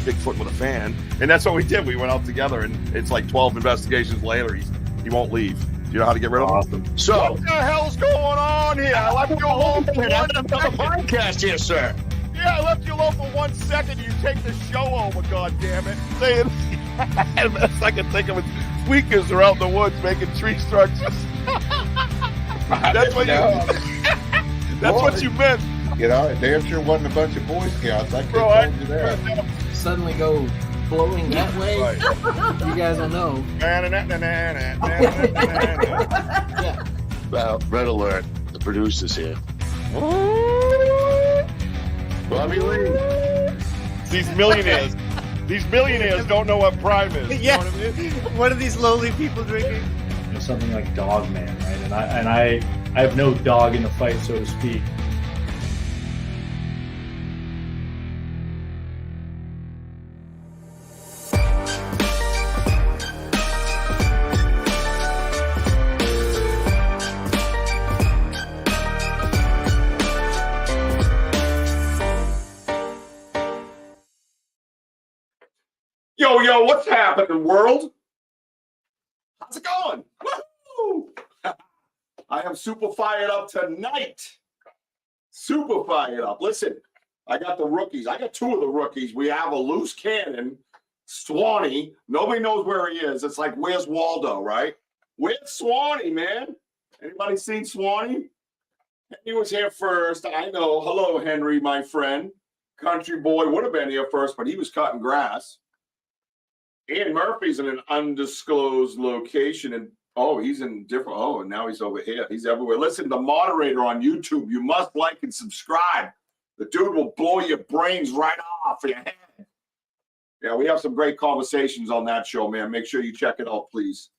Bigfoot with a fan. And that's what we did. We went out together, and it's like 12 investigations later. He won't leave. Do you know how to get rid of him? So, what the hell's going on here? I left you alone for 1 second. podcast here, sir. Yeah, I left you alone for 1 second. You take the show over, goddammit. Saying, the best I can think of is tweakers are out in the woods making tree structures. That's what that's what you meant. You know, it damn sure wasn't a bunch of Boy Scouts. I Bro, told you that. Suddenly go blowing that way. Right. You guys will know. Yeah. Well, red alert. The producer's here. Bobby Lee. These millionaires don't know what Prime is. Yeah. You know what I mean? What are these lowly people drinking? Something like Dog Man, right? And I have no dog in the fight, so to speak. Yo, what's happening, world? How's it going? Woo! I am super fired up tonight. Super fired up. Listen, I got the rookies. I got two of the rookies. We have a loose cannon, Swanee. Nobody knows where he is. It's like, where's Waldo, right? Where's Swanee, man? Anybody seen Swanee? He was here first. I know. Hello, Henry, my friend. Country boy would have been here first, but he was cutting grass. Ian Murphy's in an undisclosed location, and he's in different. Oh, and now he's over here. He's everywhere. Listen, the moderator on YouTube, you must like and subscribe. The dude will blow your brains right off your head. Yeah, we have some great conversations on that show, man. Make sure you check it out, please.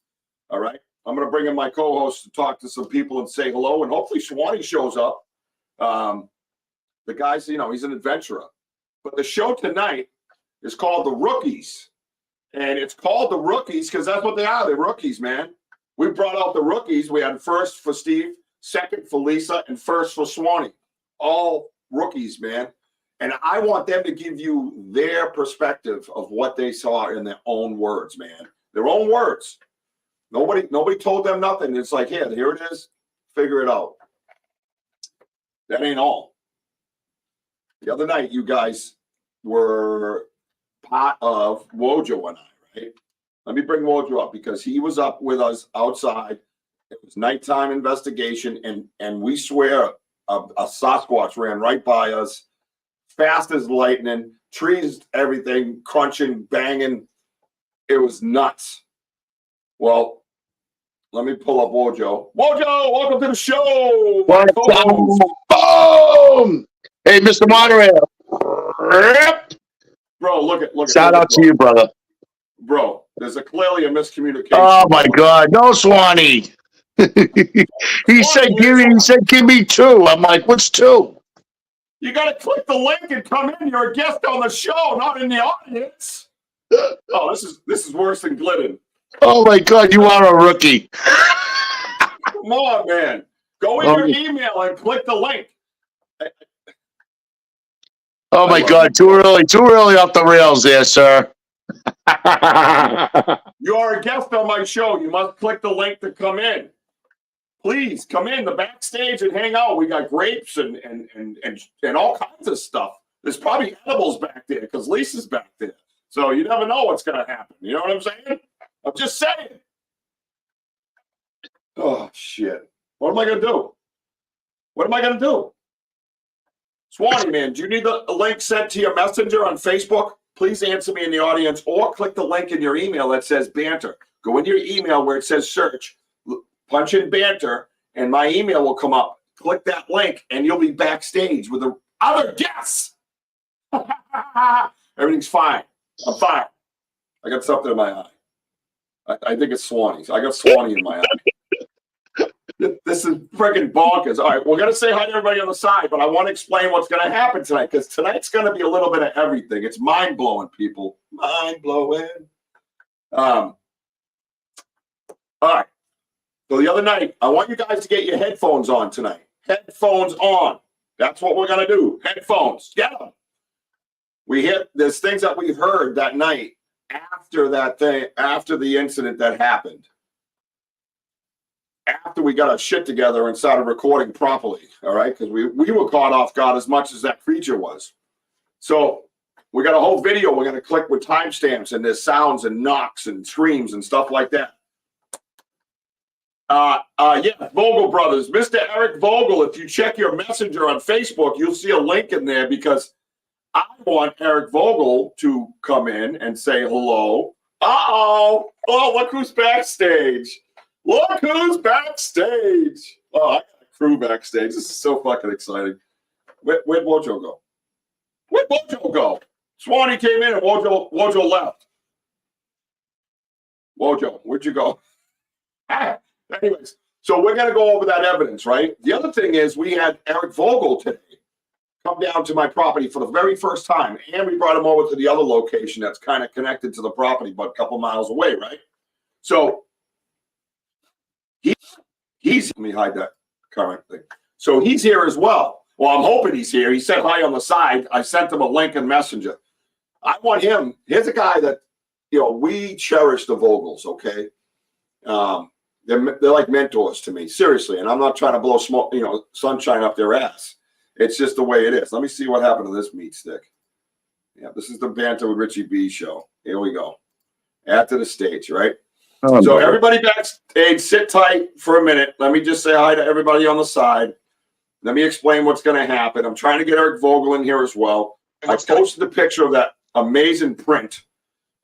All right, I'm going to bring in my co-host to talk to some people and say hello, and hopefully Swanee shows up. The guy's, he's an adventurer, but the show tonight is called The Rookies. And it's called The Rookies because that's what they are. They're rookies, man. We brought out the rookies. We had first for Steve, second for Lisa, and first for Swanee. All rookies, man. And I want them to give you their perspective of what they saw in their own words, man. Their own words. Nobody told them nothing. It's like, here it is. Figure it out. That ain't all. The other night, you guys were part of Wojo and I, right? Let me bring Wojo up because he was up with us outside. It was nighttime investigation, and we swear a Sasquatch ran right by us, fast as lightning, trees, everything, crunching, banging. It was nuts. Well, let me pull up Wojo. Wojo, welcome to the show. Boom! Hey, Mr. Moderator. Bro, look at Shout out to you, brother. Bro, there's clearly a miscommunication. Oh my God, no Swanee. he said give me two. I'm like, what's two? You gotta click the link and come in. You're a guest on the show, not in the audience. Oh, this is worse than Glidden. Oh my God, you are a rookie. Come on, man. Go in your email and click the link. Oh my God, too early off the rails there, sir. You are a guest on my show. You must click the link to come in. Please come in the backstage and hang out. We got grapes and all kinds of stuff. There's probably edibles back there because Lisa's back there. So you never know what's going to happen. You know what I'm saying? I'm just saying. Oh, shit. What am I going to do? What am I going to do? Swanee, man, do you need a link sent to your messenger on Facebook? Please answer me in the audience or click the link in your email that says Banter. Go into your email where it says search, punch in Banter, and my email will come up. Click that link, and you'll be backstage with the other guests. Everything's fine. I'm fine. I got something in my eye. I think it's Swanee's. I got Swanee in my eye. This is freaking bonkers. All right, we're going to say hi to everybody on the side, but I want to explain what's going to happen tonight because tonight's going to be a little bit of everything. It's mind-blowing, people. Mind-blowing. All right. So the other night, I want you guys to get your headphones on tonight. Headphones on. That's what we're going to do. Headphones. Get them. there's things that we heard that night after the incident that happened. After we got our shit together and started recording properly, all right? Because we were caught off guard as much as that creature was. So we got a whole video we're going to click with timestamps, and there's sounds and knocks and screams and stuff like that. Yeah, Vogel Brothers. Mr. Eric Vogel, if you check your messenger on Facebook, you'll see a link in there because I want Eric Vogel to come in and say hello. Uh-oh. Oh, look who's backstage. Look who's backstage. Oh, I got a crew backstage. This is so fucking exciting. Where'd Wojo go? Where'd Wojo go? Swanee came in and Wojo left. Wojo, where'd you go? Anyways, so we're going to go over that evidence, right? The other thing is we had Eric Vogel today come down to my property for the very first time, and we brought him over to the other location that's kind of connected to the property, but a couple miles away, right? So he's let me hide that current thing. So he's here as well. Well, I'm hoping he's here. He said hi on the side. I sent him a link in Messenger. I want him. Here's a guy that, we cherish the Vogels, okay? They're like mentors to me, seriously. And I'm not trying to blow smoke, sunshine up their ass. It's just the way it is. Let me see what happened to this meat stick. Yeah, this is the Banter with Richie B show. Here we go. Add to the stage, right? Oh, so everybody backstage, sit tight for a minute. Let me just say hi to everybody on the side. Let me explain what's going to happen. I'm trying to get Eric Vogel in here as well. I posted a picture of that amazing print,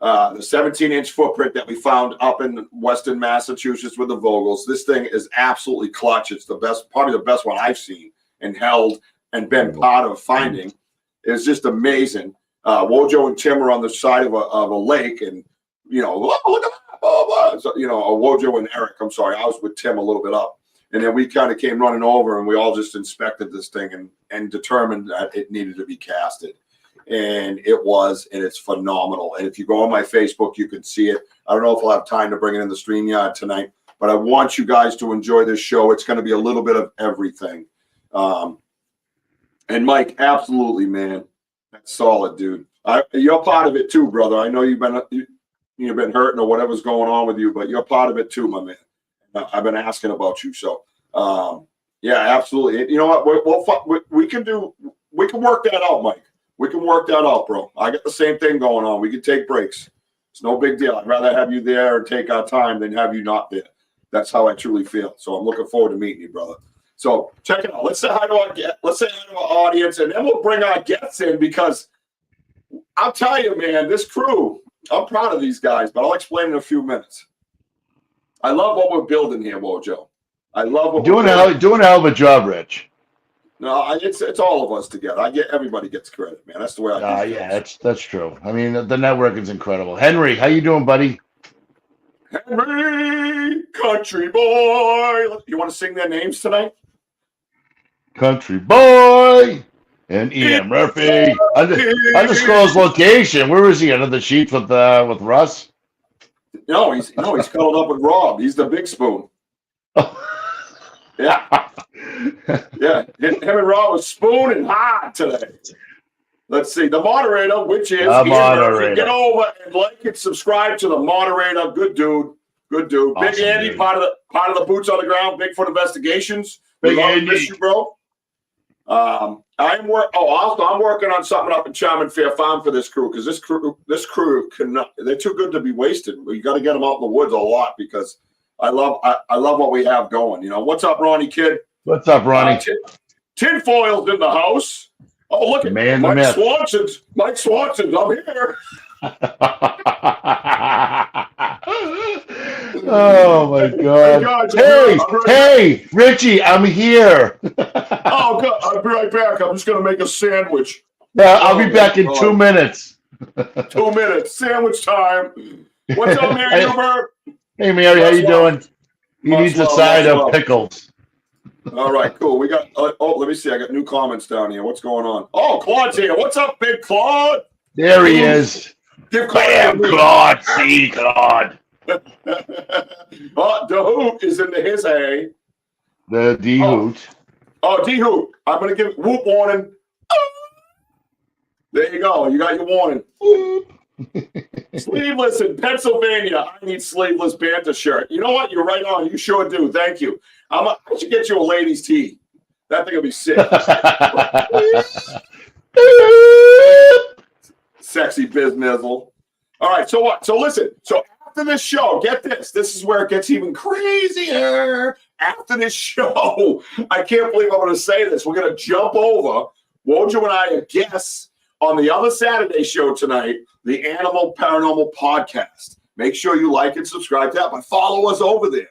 the 17-inch footprint that we found up in Western Massachusetts with the Vogels. This thing is absolutely clutch. It's the best, probably the best one I've seen and held and been part of finding. It's just amazing. Wojo and Tim are on the side of a lake, and look at that. Blah, blah. So, Wojo and Eric. I'm sorry, I was with Tim a little bit up, and then we kind of came running over, and we all just inspected this thing and determined that it needed to be casted. And it was, and it's phenomenal. And if you go on my Facebook, you can see it. I don't know if I'll have time to bring it in the StreamYard tonight, but I want you guys to enjoy this show. It's going to be a little bit of everything. And Mike, absolutely, man. That's solid, dude. You're part of it too, brother. I know you've been hurting or whatever's going on with you, but you're part of it too, my man. I've been asking about you. So, yeah, absolutely. You know what? We can work that out, Mike. We can work that out, bro. I got the same thing going on. We can take breaks. It's no big deal. I'd rather have you there and take our time than have you not there. That's how I truly feel. So I'm looking forward to meeting you, brother. So check it out. Let's say hi to our audience, and then we'll bring our guests in because I'll tell you, man, this crew, I'm proud of these guys, but I'll explain in a few minutes. I love what we're building here, Wojo. I love what doing a hell of a job, Rich. No, it's all of us together. Everybody gets credit, man. That's the way I do it. Yeah, that's true. I mean, the network is incredible. Henry, how you doing, buddy? Henry, country boy. You want to sing their names tonight? Country boy and E.M. Murphy. Undisclosed location. Where is he? Under the sheets with Russ? No, he's cuddled up with Rob. He's the big spoon. Yeah. Yeah. Him and Rob was spooning hard today. Let's see. The moderator, which is the moderator. Get over and like and subscribe to the moderator. Good dude. Good dude. Awesome, Big Andy, dude. Part of the boots on the ground, Bigfoot Investigations. Big Andy. Miss you, bro. I'm working on something up in Charming Fair Farm for this crew because this crew cannot. They're too good to be wasted. We got to get them out in the woods a lot because I love what we have going. What's up, Ronnie Kid? What's up, Ronnie? Tinfoil's in the house. Oh, look at Mike Swanson's. Mike Swanson's. I'm here. Oh my God! Hey, Richie, I'm here. Oh, good. I'll be right back. I'm just gonna make a sandwich. Yeah, I'll be back in 2 minutes. 2 minutes. Sandwich time. What's up, Mary Hubert? Hey, Mary, how you doing? He needs a side of pickles. All right, cool. We got. Let me see. I got new comments down here. What's going on? Oh, Claude's here. What's up, Big Claude? There he is. Give Claude. Bam, Claude. See, Claude. The hoot is into his A. The D-hoot. Oh, D-hoot. I'm going to give whoop warning. There you go. You got your warning. Sleeveless in Pennsylvania. I need sleeveless Banter shirt. You know what? You're right on. You sure do. Thank you. I should get you a ladies' tee. That thing will be sick. Sexy biznizzle. All right. So what? So listen. So after this show, get this. This is where it gets even crazier. After this show, I can't believe I'm going to say this. We're going to jump over. Wojo and I guess on the other Saturday show tonight, the Animal Paranormal Podcast. Make sure you like and subscribe to that, but follow us over there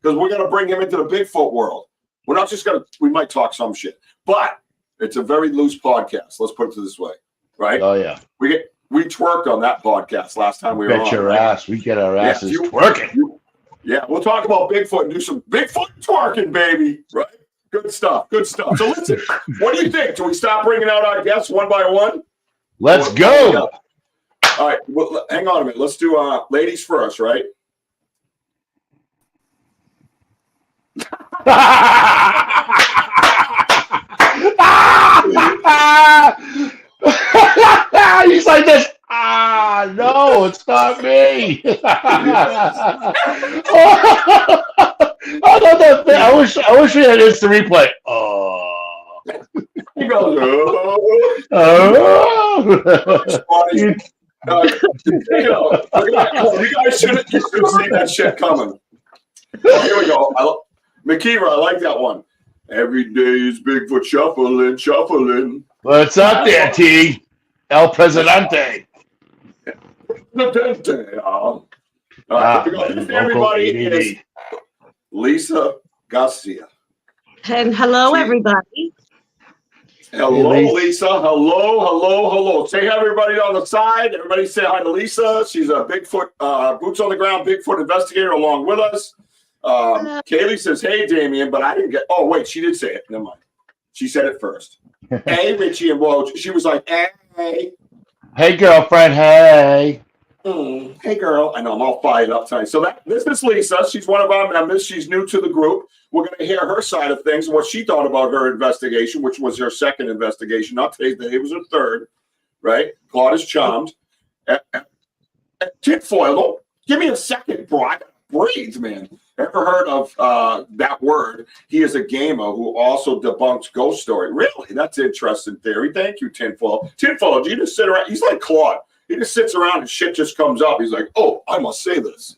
because we're going to bring him into the Bigfoot world. We're not just going to, we might talk some shit, but it's a very loose podcast. Let's put it this way, right? Oh, yeah. We twerked on that podcast last time we were on. Bet your ass. We get our asses you- twerking. Yeah, we'll talk about Bigfoot and do some Bigfoot twerking, baby, right? Good stuff. Good stuff. So listen, what do you think? Do we start bringing out our guests one by one? Let's go. All right. Well, hang on a minute. Let's do ladies first, right? He's like this. No, it's not me. I wish we had instant replay. Oh. He goes, You guys should have seen that shit coming. Oh, here we go. Makira, I like that one. Every day is Bigfoot shuffling. What's up there, T? El Presidente. Everybody is Lisa Garcia. And hello, everybody. Hello, Hey, Lisa. Hello. Say hi, everybody on the side. Everybody say hi to Lisa. She's a Bigfoot, boots on the ground Bigfoot investigator along with us. Kaylee says, hey, Damien, but I didn't get, oh, wait, she did say it. Never mind. She said it first. Hey, Richie and Woj. She was like, hey. Hey, girlfriend. Hey. Hey, girl. I know, I'm all fired up tonight. So this is Lisa. She's one of our members. She's new to the group. We're going to hear her side of things and what she thought about her investigation, which was her second investigation. Not today's day. It was her third, right? Claude is charmed. Tinfoil, don't give me a second, bro. I gotta breathe, man. Ever heard of that word? He is a gamer who also debunks ghost story. Really? That's an interesting theory. Thank you, Tinfoil. Tinfoil, do you just sit around? He's like Claude. He just sits around and shit just comes up. He's like, oh, I must say this.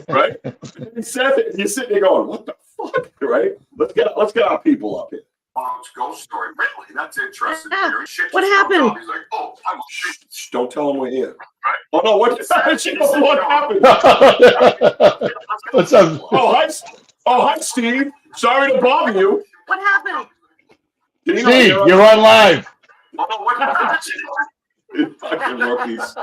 Right? And he says it, and you're sitting there going, what the fuck? Right? Let's get our people up here. Oh, it's ghost story. Really? That's interesting theory. Shit What just comes happened? up. He's like, oh, I must say this. Shh, don't tell him we're here. Right? Oh, no, what happened? What's up? Oh, hi, Steve. Sorry to bother you. What happened? Steve, you're on live. Oh, no, what happened? Fucking rookies.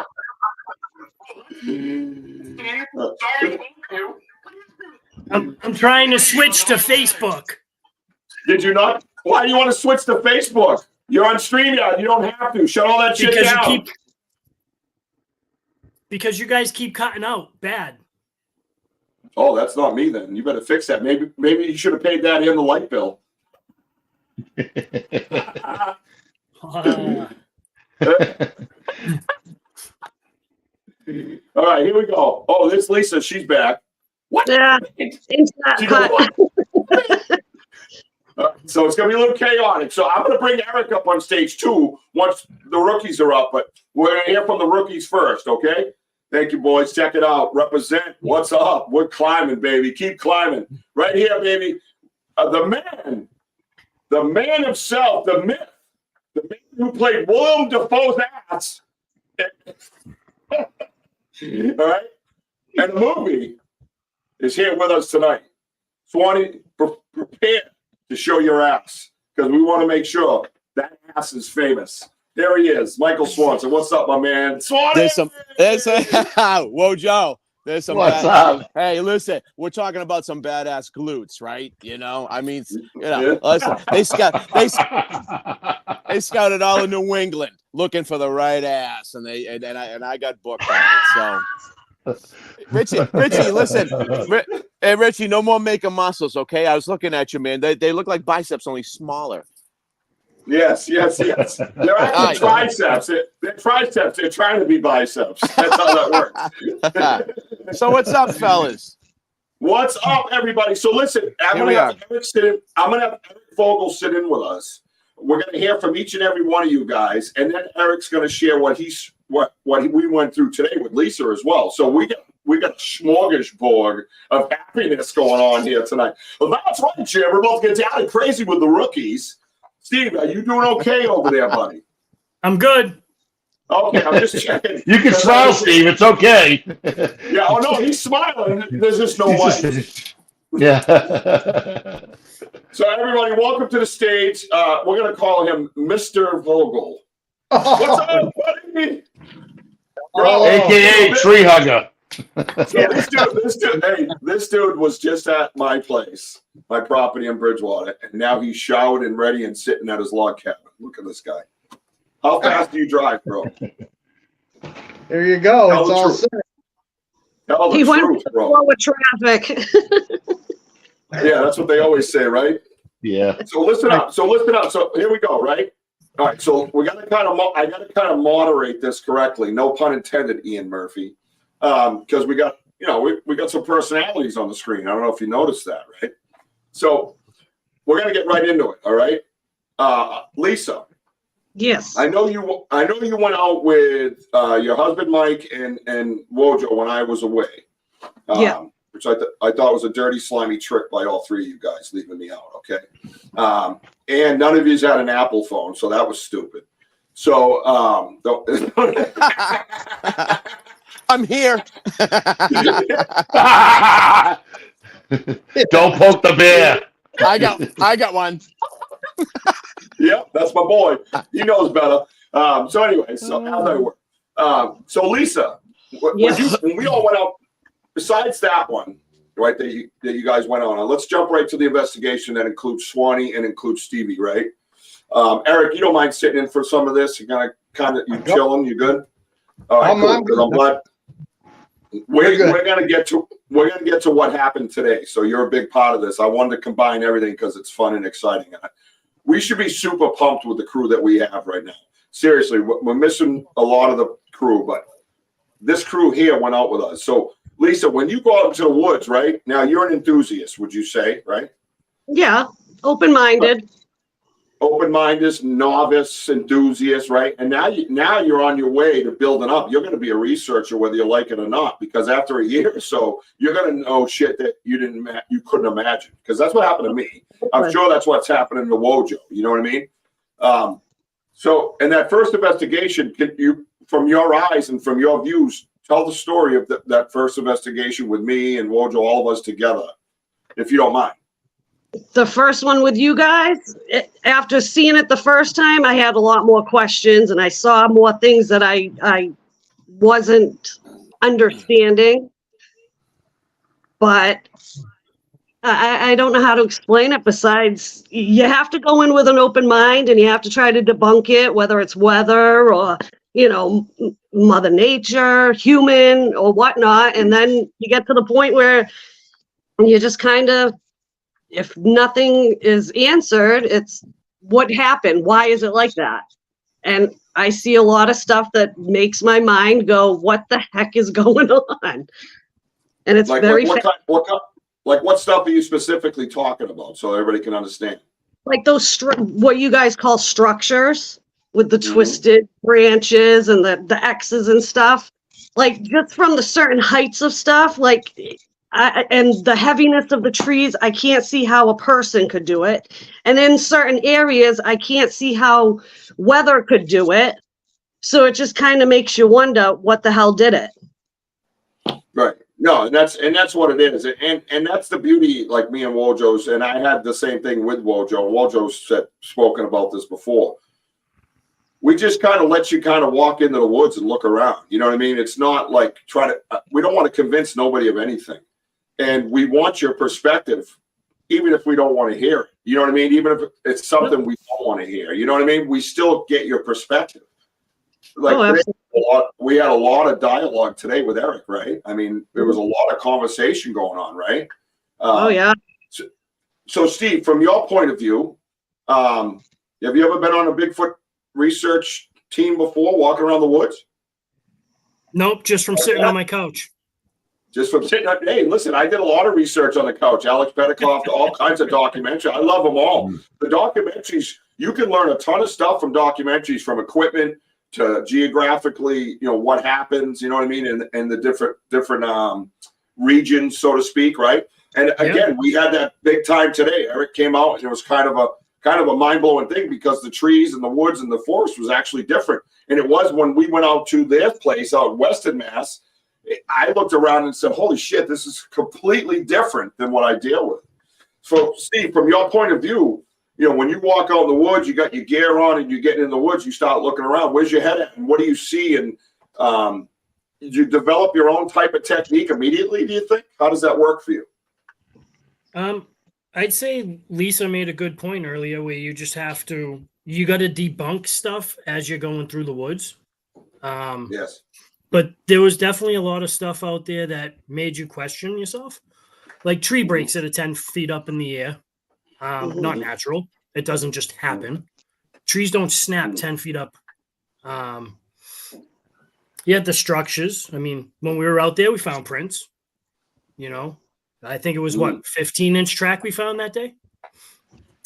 I'm trying to switch to Facebook. Did you not? Why do you want to switch to Facebook? You're on StreamYard. You don't have to. Shut all that shit down. Because you guys keep cutting out. Bad. Oh, that's not me then. You better fix that. Maybe you should have paid that in the light bill. All right, here we go. Oh, this Lisa, she's back. What? Yeah, it's not She goes, cut. so it's going to be a little chaotic. So I'm going to bring Eric up on stage too once the rookies are up. But we're going to hear from the rookies first, okay? Thank you, boys. Check it out. Represent. What's up? We're climbing, baby. Keep climbing. Right here, baby. The man himself, the myth, the man who played Willem Dafoe's ass. All right? And the movie is here with us tonight. Swanee, prepare to show your ass because we want to make sure that ass is famous. There he is, Michael Swanson. What's up, my man? Swanee! Whoa, Joe. There's some What's up? Hey, listen, we're talking about some badass glutes, right? You know, I mean, listen, they scouted all of New England looking for the right ass, and I got booked on it. So, Richie, listen, hey, Richie, no more making muscles, okay? I was looking at you, man. They look like biceps, only smaller. Yes. They're actually triceps. They're triceps. They're trying to be biceps. That's how that works. So what's up, fellas? What's up, everybody? So listen, I'm gonna have Eric Vogel sit in with us. We're gonna hear from each and every one of you guys, and then Eric's gonna share what we went through today with Lisa as well. So we got a smorgasbord of happiness going on here tonight. Well, that's right, Jim. We're about to get down and crazy with the rookies. Steve, are you doing okay over there, buddy? I'm good. Okay, I'm just checking. You can smile, Steve. It's okay. Yeah, oh no, he's smiling. There's just no way. Yeah. So everybody, welcome to the stage. We're gonna call him Mr. Vogel. What's up, buddy? Bro, AKA tree hugger. So this dude was just at my place, my property in Bridgewater, and now he's showered and ready and sitting at his log cabin. Look at this guy. How fast do you drive, bro? There you go. Tell It's the all truth. set. Tell the He went truth, with bro. flow of traffic. Yeah, that's what they always say, right? Yeah. So listen up. So here we go, right? All right. So I got to kind of moderate this correctly. No pun intended, Ian Murphy, because we got some personalities on the screen. I don't know if you noticed that, right? So we're gonna get right into it. All right, Lisa. Yes. I know you went out with your husband Mike and Wojo when I was away. Yeah. Which I thought was a dirty, slimy trick by all three of you guys leaving me out. Okay. And none of you had an Apple phone, so that was stupid. So I'm here. Don't poke the bear. I got one. Yep, that's my boy. He knows better. So anyway, so how's that work? So Lisa, when we all went out, besides that one, right, that you guys went on, let's jump right to the investigation that includes Swanee and includes Stevie, right? Eric, you don't mind sitting in for some of this? You're you chilling? You good? All right, cool. Because I'm glad. We're gonna get to what happened today. So you're a big part of this. I wanted to combine everything because it's fun and exciting. We should be super pumped with the crew that we have right now. Seriously, we're missing a lot of the crew, but this crew here went out with us. So Lisa, when you go out into the woods, right now, you're an enthusiast, would you say, right? Yeah. Open-minded. Open-minded, novice, enthusiast, right? And now you're on your way to building up. You're going to be a researcher, whether you like it or not, because after a year or so, you're going to know shit that you couldn't imagine. Because that's what happened to me. I'm sure that's what's happening to Wojo. You know what I mean? So in that first investigation, can you, from your eyes and from your views, tell the story of that first investigation with me and Wojo, all of us together, if you don't mind. The first one with you guys, after seeing it the first time, I had a lot more questions and I saw more things that I wasn't understanding. But I don't know how to explain it besides you have to go in with an open mind and you have to try to debunk it, whether it's weather or, Mother Nature, human or whatnot. And then you get to the point where you just kind of, if nothing is answered, it's what happened? Why is it like that? And I see a lot of stuff that makes my mind go, what the heck is going on? And it's what stuff are you specifically talking about so everybody can understand? Like those, what you guys call structures with the twisted branches and the X's and stuff. Like just from the certain heights of stuff, and the heaviness of the trees, I can't see how a person could do it. And in certain areas, I can't see how weather could do it. So it just kind of makes you wonder what the hell did it. Right. No, and that's what it is. And that's the beauty, like me and Wojo's, and I had the same thing with Wojo. Wojo's spoken about this before. We just kind of let you kind of walk into the woods and look around. You know what I mean? It's not like we don't want to convince nobody of anything. And we want your perspective, even if we don't want to hear it. You know what I mean? Even if it's something we don't want to hear. You know what I mean? We still get your perspective. We had a lot of dialogue today with Eric, right? I mean, there was a lot of conversation going on, right? Oh, yeah. So Steve, from your point of view, Have you ever been on a Bigfoot research team before, walking around the woods? Nope, just from sitting on my couch. Just from sitting up. Hey, listen, I did a lot of research on the couch. Alex Petikoff, all kinds of documentaries. I love them all. The documentaries, you can learn a ton of stuff from documentaries, from equipment to geographically, what happens, you know what I mean, in the different regions, so to speak, right? And again, we had that big time today. Eric came out, and it was kind of a mind-blowing thing, because the trees and the woods and the forest was actually different. And it was when we went out to their place out in Western Mass, I looked around and said, holy shit, this is completely different than what I deal with. So, Steve, from your point of view, when you walk out in the woods, you got your gear on and you're getting in the woods, you start looking around. Where's your head at? And what do you see? And you develop your own type of technique immediately, do you think? How does that work for you? I'd say Lisa made a good point earlier, where you just have to, you got to debunk stuff as you're going through the woods. Yes. But there was definitely a lot of stuff out there that made you question yourself. Like tree breaks that are 10 feet up in the air. Not natural. It doesn't just happen. Trees don't snap 10 feet up. Yeah, the structures. I mean, when we were out there, we found prints. I think it was 15-inch track we found that day.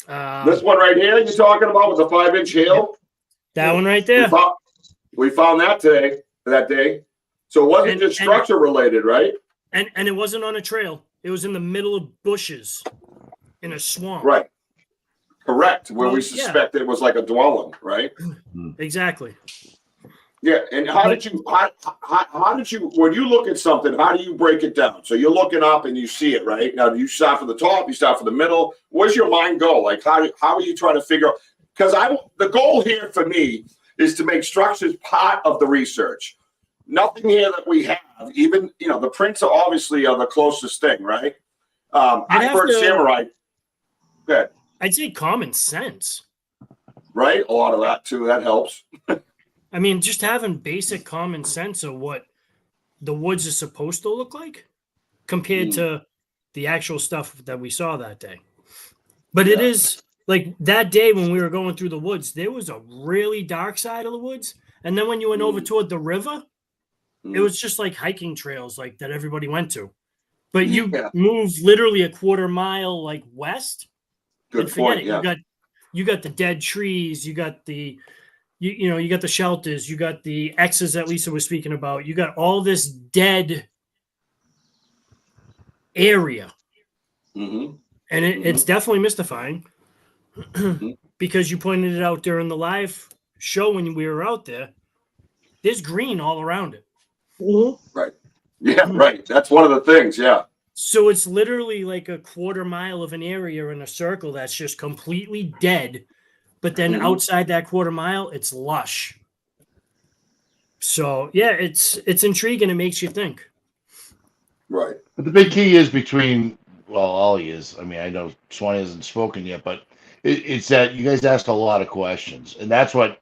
This one right here you're talking about with the 5-inch hail? That one right there. We found that day. So it wasn't just structure related, right? And it wasn't on a trail. It was in the middle of bushes in a swamp. Right. Correct. Where we suspect it was like a dwelling, right? Exactly. Yeah. And how did you, when you look at something, how do you break it down? So you're looking up and you see it, right? Now, do you start from the top? You start from the middle? Where's your mind go? Like, how are you trying to figure out? Because the goal here for me is to make structures part of the research. Nothing here that we have, even, the prints are obviously the closest thing, right? I've heard samurai. Good. I'd say common sense. Right? A lot of that too. That helps. I mean, just having basic common sense of what the woods is supposed to look like compared to the actual stuff that we saw that day. But it is like that day when we were going through the woods, there was a really dark side of the woods. And then when you went over toward the river, it was just like hiking trails like that everybody went to. But you move literally a quarter mile like west. Good point. Yeah. You got the dead trees, you got the you got the shelters, you got the X's that Lisa was speaking about, you got all this dead area. And it's definitely mystifying because you pointed it out during the live show when we were out there. There's green all around it. Right. Yeah, right. That's one of the things. Yeah. So it's literally like a quarter mile of an area in a circle that's just completely dead. But then outside that quarter mile, it's lush. So yeah, it's intriguing. It makes you think. Right. But the big key is between, Ollie is, I mean, I know Swan hasn't spoken yet, but it's that you guys ask a lot of questions. And that's what,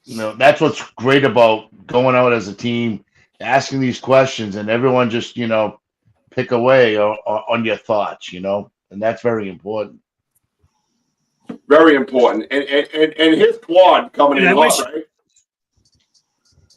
that's what's great about going out as a team, asking these questions, and everyone just, pick away on your thoughts, and that's very important. Very important. And his quad coming in hot, right?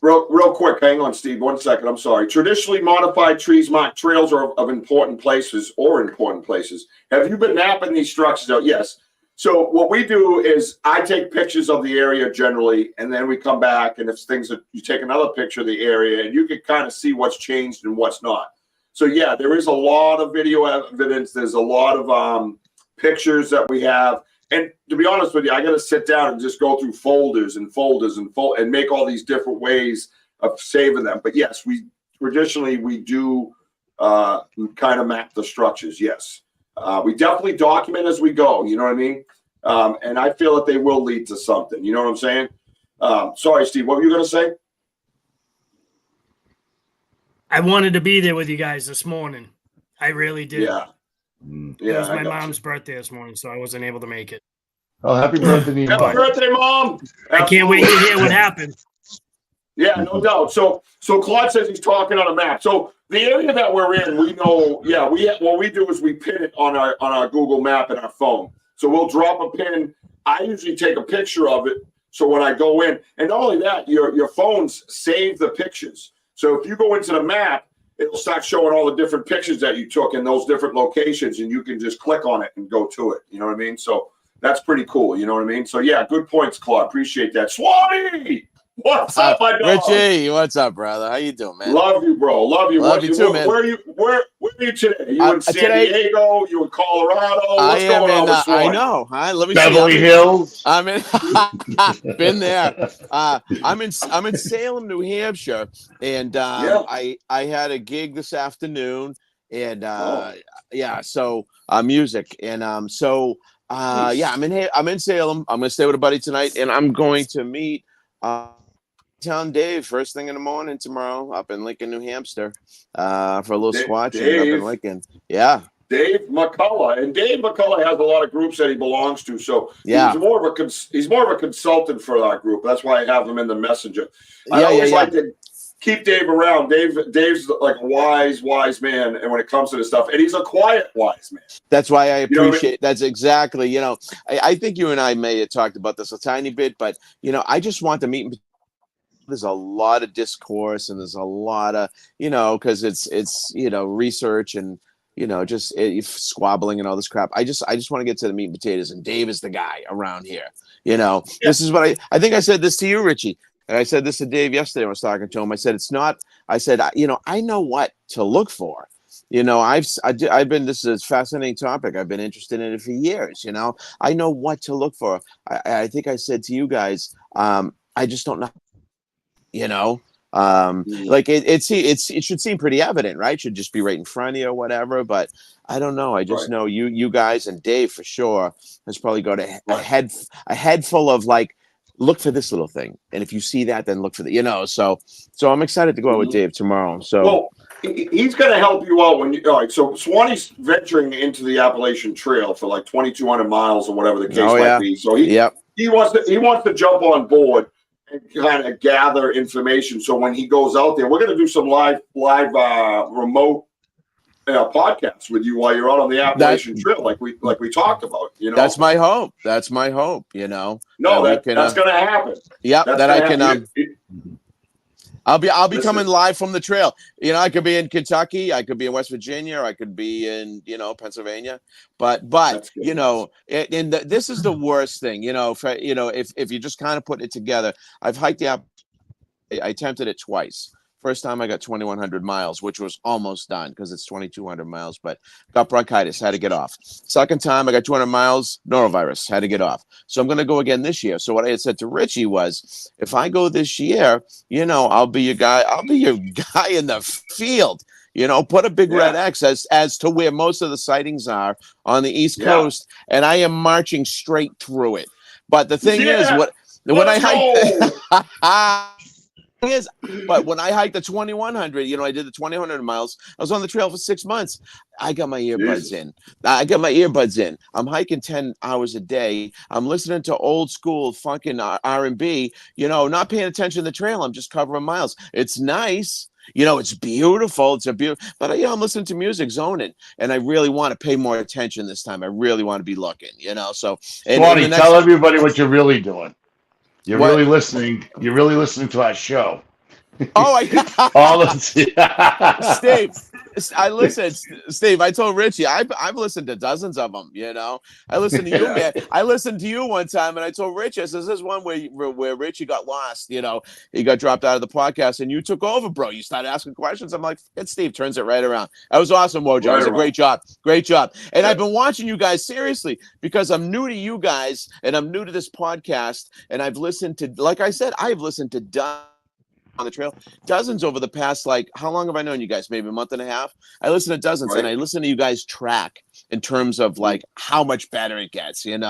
Real quick, hang on, Steve, 1 second. I'm sorry. Traditionally modified trees mark trails of important places or important places. Have you been mapping these structures out? Yes. So what we do is I take pictures of the area generally, and then we come back, and if things are, you take another picture of the area, and you can kind of see what's changed and what's not. So yeah, there is a lot of video evidence. There's a lot of pictures that we have. And to be honest with you, I got to sit down and just go through folders and make all these different ways of saving them. But yes, we do kind of map the structures. Yes, we definitely document as we go. You know what I mean? And I feel that they will lead to something. You know what I'm saying? Sorry, Steve, what were you going to say? I wanted to be there with you guys this morning. I really did. Yeah. It was my mom's birthday this morning, so I wasn't able to make it. Oh, happy birthday, Happy birthday, Mom. I can't wait to hear what happened. Yeah, no doubt. So Claude says he's talking on a map. So the area that we're in, we know, what we do is we pin it on our Google map and our phone. So we'll drop a pin. I usually take a picture of it. So when I go in, and not only that, your phones save the pictures. So if you go into the map, it'll start showing all the different pictures that you took in those different locations, and you can just click on it and go to it. You know what I mean? So that's pretty cool. You know what I mean? So yeah, good points, Claude. Appreciate that. Swanee! What's up, my dog? Richie, what's up, brother? How you doing, man? Love you, bro. Love you. Love you too, man. Where are you today? You in San Diego? You in Colorado? What's going on with Swanee? I know. Let me Beverly Hills. I'm in. Been there. I'm in Salem, New Hampshire, and I had a gig this afternoon, and so music, and nice. I'm in Salem. I'm gonna stay with a buddy tonight, and I'm going to meet Town Dave first thing in the morning tomorrow up in Lincoln, New Hampshire, for a little squatching up in Lincoln. Yeah. Dave McCullough, and Dave McCullough has a lot of groups that he belongs to. So he's more of a consultant for our group. That's why I have him in the messenger. I always like to keep Dave around. Dave's like a wise man, and when it comes to this stuff, and he's a quiet wise man. That's why I appreciate. That's exactly. I think you and I may have talked about this a tiny bit, but I just want to meet. There's a lot of discourse, and there's a lot of because it's research and just squabbling and all this crap. I just want to get to the meat and potatoes, and Dave is the guy around here. This is what I think I said this to you, Richie, and I said this to Dave yesterday when I was talking to him. I said it's not. I said I know what to look for. I've been. This is a fascinating topic. I've been interested in it for years. I know what to look for. I think I said to you guys. I just don't know. Like it should seem pretty evident, right? It should just be right in front of you or whatever. But I don't know. I just know you guys and Dave for sure has probably got a head full of like, look for this little thing, and if you see that, then look for the So I'm excited to go out with Dave tomorrow. So he's going to help you out when you. All right, so Swanee's venturing into the Appalachian Trail for like 2,200 miles or whatever the case might be. So he wants to jump on board and kind of gather information. So when he goes out there, we're going to do some live remote podcasts with you while you're out on the Appalachian Trail, like we talked about. That's my hope. That's my hope. No, that's going to happen. Yep, that I can. I'll be coming live from the trail. I could be in Kentucky, I could be in West Virginia, or I could be in Pennsylvania. But this is the worst thing. If you just kind of put it together. I've hiked I attempted it twice. First time I got 2,100 miles, which was almost done because it's 2,200 miles, but got bronchitis, had to get off. Second time I got 200 miles, norovirus, had to get off. So I'm going to go again this year. So what I had said to Richie was, if I go this year, I'll be your guy. I'll be your guy in the field. Put a big red X as to where most of the sightings are on the East Coast, and I am marching straight through it. But the thing is, when I hike. But when I hiked the 2,100, I did the 2,100 miles. I was on the trail for 6 months. I got my earbuds in. I'm hiking 10 hours a day. I'm listening to old school fucking R&B. Not paying attention to the trail. I'm just covering miles. It's nice. It's beautiful. But I'm listening to music, zoning, and I really want to pay more attention this time. I really want to be looking. So, Swanee, tell everybody what you're really doing. You're really listening. You're really listening to our show. All of Steve. I listened. Steve, I told Richie, I've listened to dozens of them. I listened to you, man. I listened to you one time, and I told Richie, I says, "This is one where Richie got lost. He got dropped out of the podcast, and you took over, bro. You started asking questions. I'm like, it's Steve turns it right around. That was awesome, Wojo. It was a great job, And I've been watching you guys seriously because I'm new to you guys, and I'm new to this podcast, and I've listened to, like I said, I've listened to on the trail, dozens over the past, like, how long have I known you guys? Maybe a month and a half. I listen to dozens, and I listen to you guys track in terms of like how much better it gets, and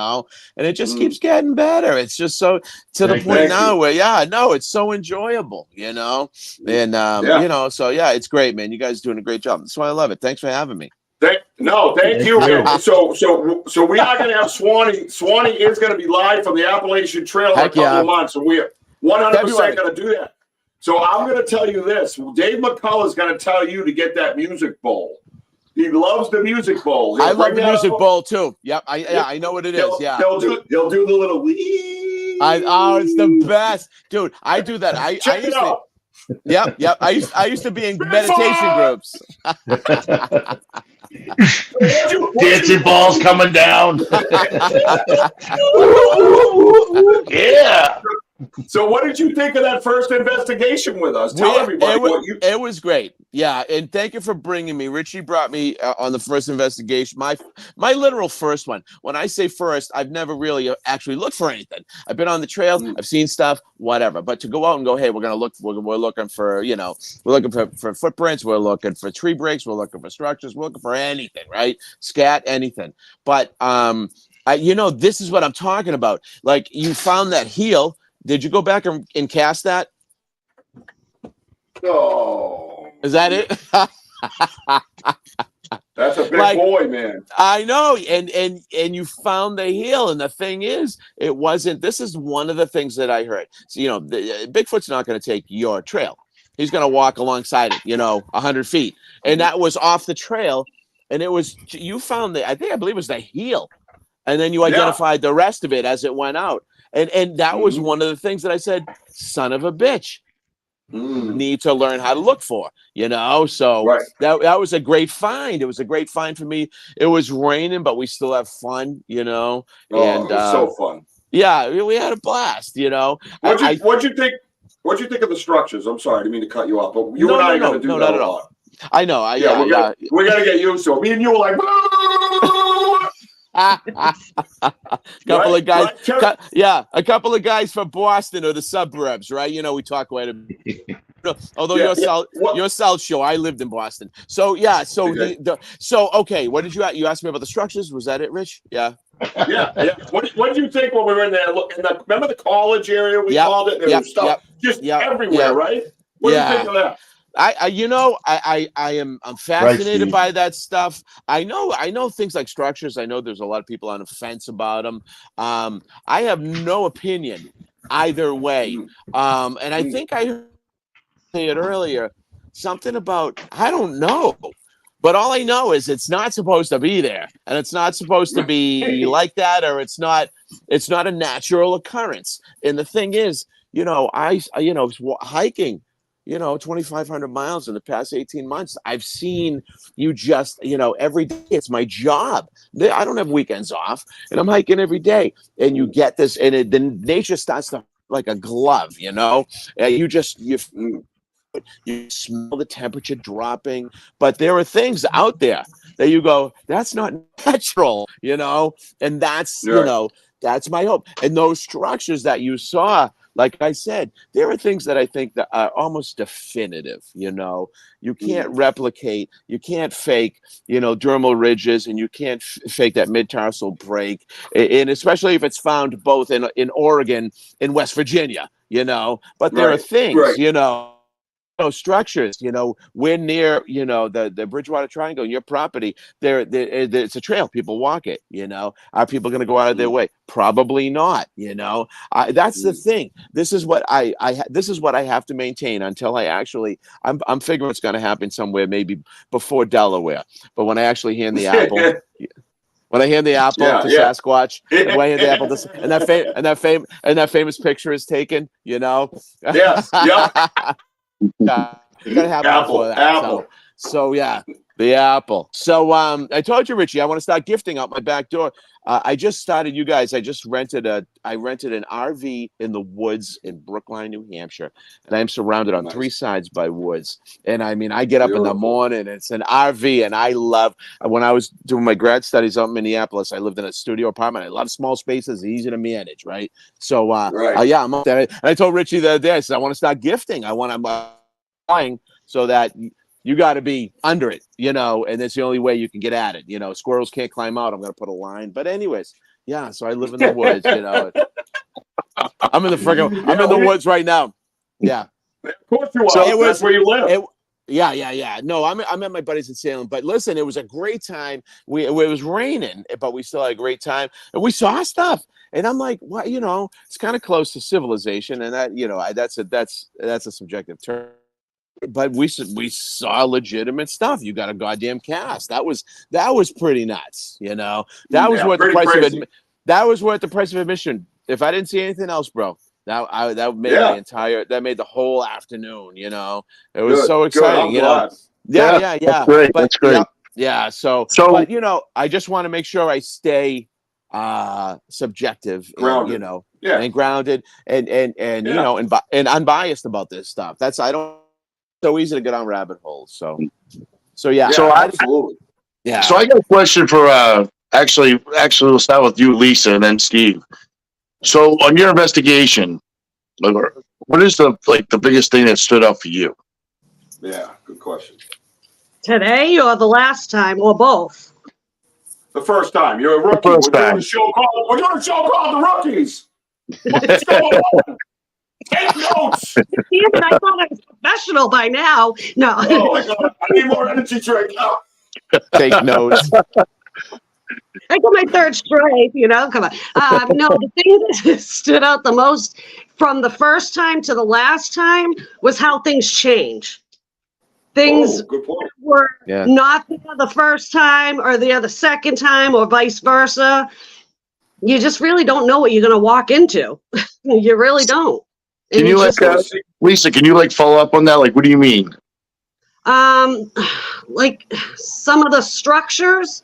it just keeps getting better. It's just so to the point now where it's so enjoyable, and so it's great, man. You guys are doing a great job. That's why I love it. Thanks for having me. Thank you. So we are going to have Swanee. Swanee is going to be live from the Appalachian Trail in a couple of months, and we are 100% going to do that. So I'm going to tell you this. Dave McCullough is going to tell you to get that music bowl. He loves the music bowl. I He'll love bring the that music up. bowl too. Yep, I know what it is. Yeah, He'll do the little wee. oh, it's the best, dude. I do that. I Check it used to. out. Yep. I used to be in meditation groups. Dancing balls coming down. Yeah. So what did you think of that first investigation with us? Tell everybody what you... It was great. Yeah, and thank you for bringing me. Richie brought me on the first investigation, my literal first one. When I say first, I've never really actually looked for anything. I've been on the trail, I've seen stuff, whatever. But to go out and go, hey, we're gonna look. We're looking for, you know, we're looking for footprints. We're looking for tree breaks. We're looking for structures. We're looking for anything, right? Scat, anything. But you know, this is what I'm talking about. Like, you found that heel. Did you go back and cast that? Oh, is that it? That's a big boy, man. I know, and you found the heel, and the thing is, it wasn't. This is one of the things that I heard. So, you know, Bigfoot's not going to take your trail. He's going to walk alongside it, you know, 100 feet, and that was off the trail, and it was, you found I believe it was the heel, and then you identified the rest of it as it went out. And that was one of the things that I said, son of a bitch, need to learn how to look for, you know? So that was a great find. It was a great find for me. It was raining, but we still have fun, you know? Oh, and, it was so fun. Yeah, we had a blast, you know? What'd you think? What'd you think of the structures? I'm sorry, I didn't mean to cut you off, but you and I are going to do that a lot. I know. We got to get used to it. Me and you were like... couple of guys, a couple of guys from Boston or the suburbs, right? You know, we talk quite a bit. Although you're South Shore, I lived in Boston. So okay. What did you asked me about the structures? Was that it, Rich? Yeah. Yeah. What did you think when we were in there? Look, remember the college area we called it? There was stuff just everywhere, right? What do you think of that? I'm fascinated by that stuff. I know things like structures. I know there's a lot of people on the fence about them. I have no opinion either way. And I think I heard it earlier, something about, I don't know. But all I know is it's not supposed to be there, and it's not supposed to be like that, or it's not a natural occurrence. And the thing is, you know, I was hiking, you know, 2,500 miles in the past 18 months. I've seen you just, you know, every day. It's my job. I don't have weekends off, and I'm hiking every day. And you get this, and the nature starts to like a glove, you know. You smell the temperature dropping, but there are things out there that you go, that's not natural, you know. And that's you know, that's my hope. And those structures that you saw, like I said, there are things that I think that are almost definitive, you know. You can't replicate, you can't fake, you know, dermal ridges, and you can't fake that mid-tarsal break, and especially if it's found both in Oregon and West Virginia, you know. But there are things, you know, structures, you know, we're near, you know, the Bridgewater Triangle, your property there, it's a trail, people walk it, you know. Are people going to go out of their way? Probably not, you know. That's the thing. This is what I have to maintain until I actually, I'm figuring it's going to happen somewhere maybe before Delaware, but when I actually hand the apple when I hand the apple to Sasquatch, and when I hand the apple to, and that famous picture is taken, you know. Yes. You gotta have apple. So yeah, the apple. So I told you, Richie, I want to start gifting out my back door. I just started, you guys. I rented an RV in the woods in Brookline, New Hampshire, and I'm surrounded on three sides by woods. And I mean, I get up in the morning. It's an RV, and I love. When I was doing my grad studies out in Minneapolis, I lived in a studio apartment. I love small spaces, easy to manage, right? So yeah, I'm up there. And I told Richie the other day, I said I want to start gifting. I want to buying so that. You got to be under it, you know, and that's the only way you can get at it. You know, squirrels can't climb out. I'm going to put a line. But anyways, yeah, so I live in the woods, you know. I'm in the woods right now. Yeah. Of course you are. So that's where you live. Yeah. No, I'm at my buddies in Salem. But listen, it was a great time. It was raining, but we still had a great time. And we saw stuff. And I'm like, well, you know, it's kind of close to civilization. And that, you know, that's a subjective term. but we saw legitimate stuff. You got a goddamn cast. That was pretty nuts. You know, that was worth the price of that was worth the price of admission. If I didn't see anything else, bro, that made the whole afternoon. You know, it was so exciting. You know, yeah. That's great. That's great. Yeah. So, but you know, I just want to make sure I stay subjective, grounded. And, you know, and grounded, and you know, and unbiased about this stuff. I don't so easy to get on rabbit holes. So yeah. So absolutely. Yeah. So I got a question for actually we'll start with you, Lisa, and then Steve. So on your investigation, what is the biggest thing that stood out for you? Yeah, good question. Today or the last time or both? The first time. You're a rookie. We're doing a show called The Rookies. What's going on? Take notes. Even I thought I was professional by now. No. Oh my God. I need more energy drink. Oh. Take notes. I got my third stripe, you know, come on. No, the thing that stood out the most from the first time to the last time was how things change. Things were not there the first time or the second time or vice versa. You just really don't know what you're going to walk into. You really don't. Can you Lisa, can you follow up on that? What do you mean? Like some of the structures,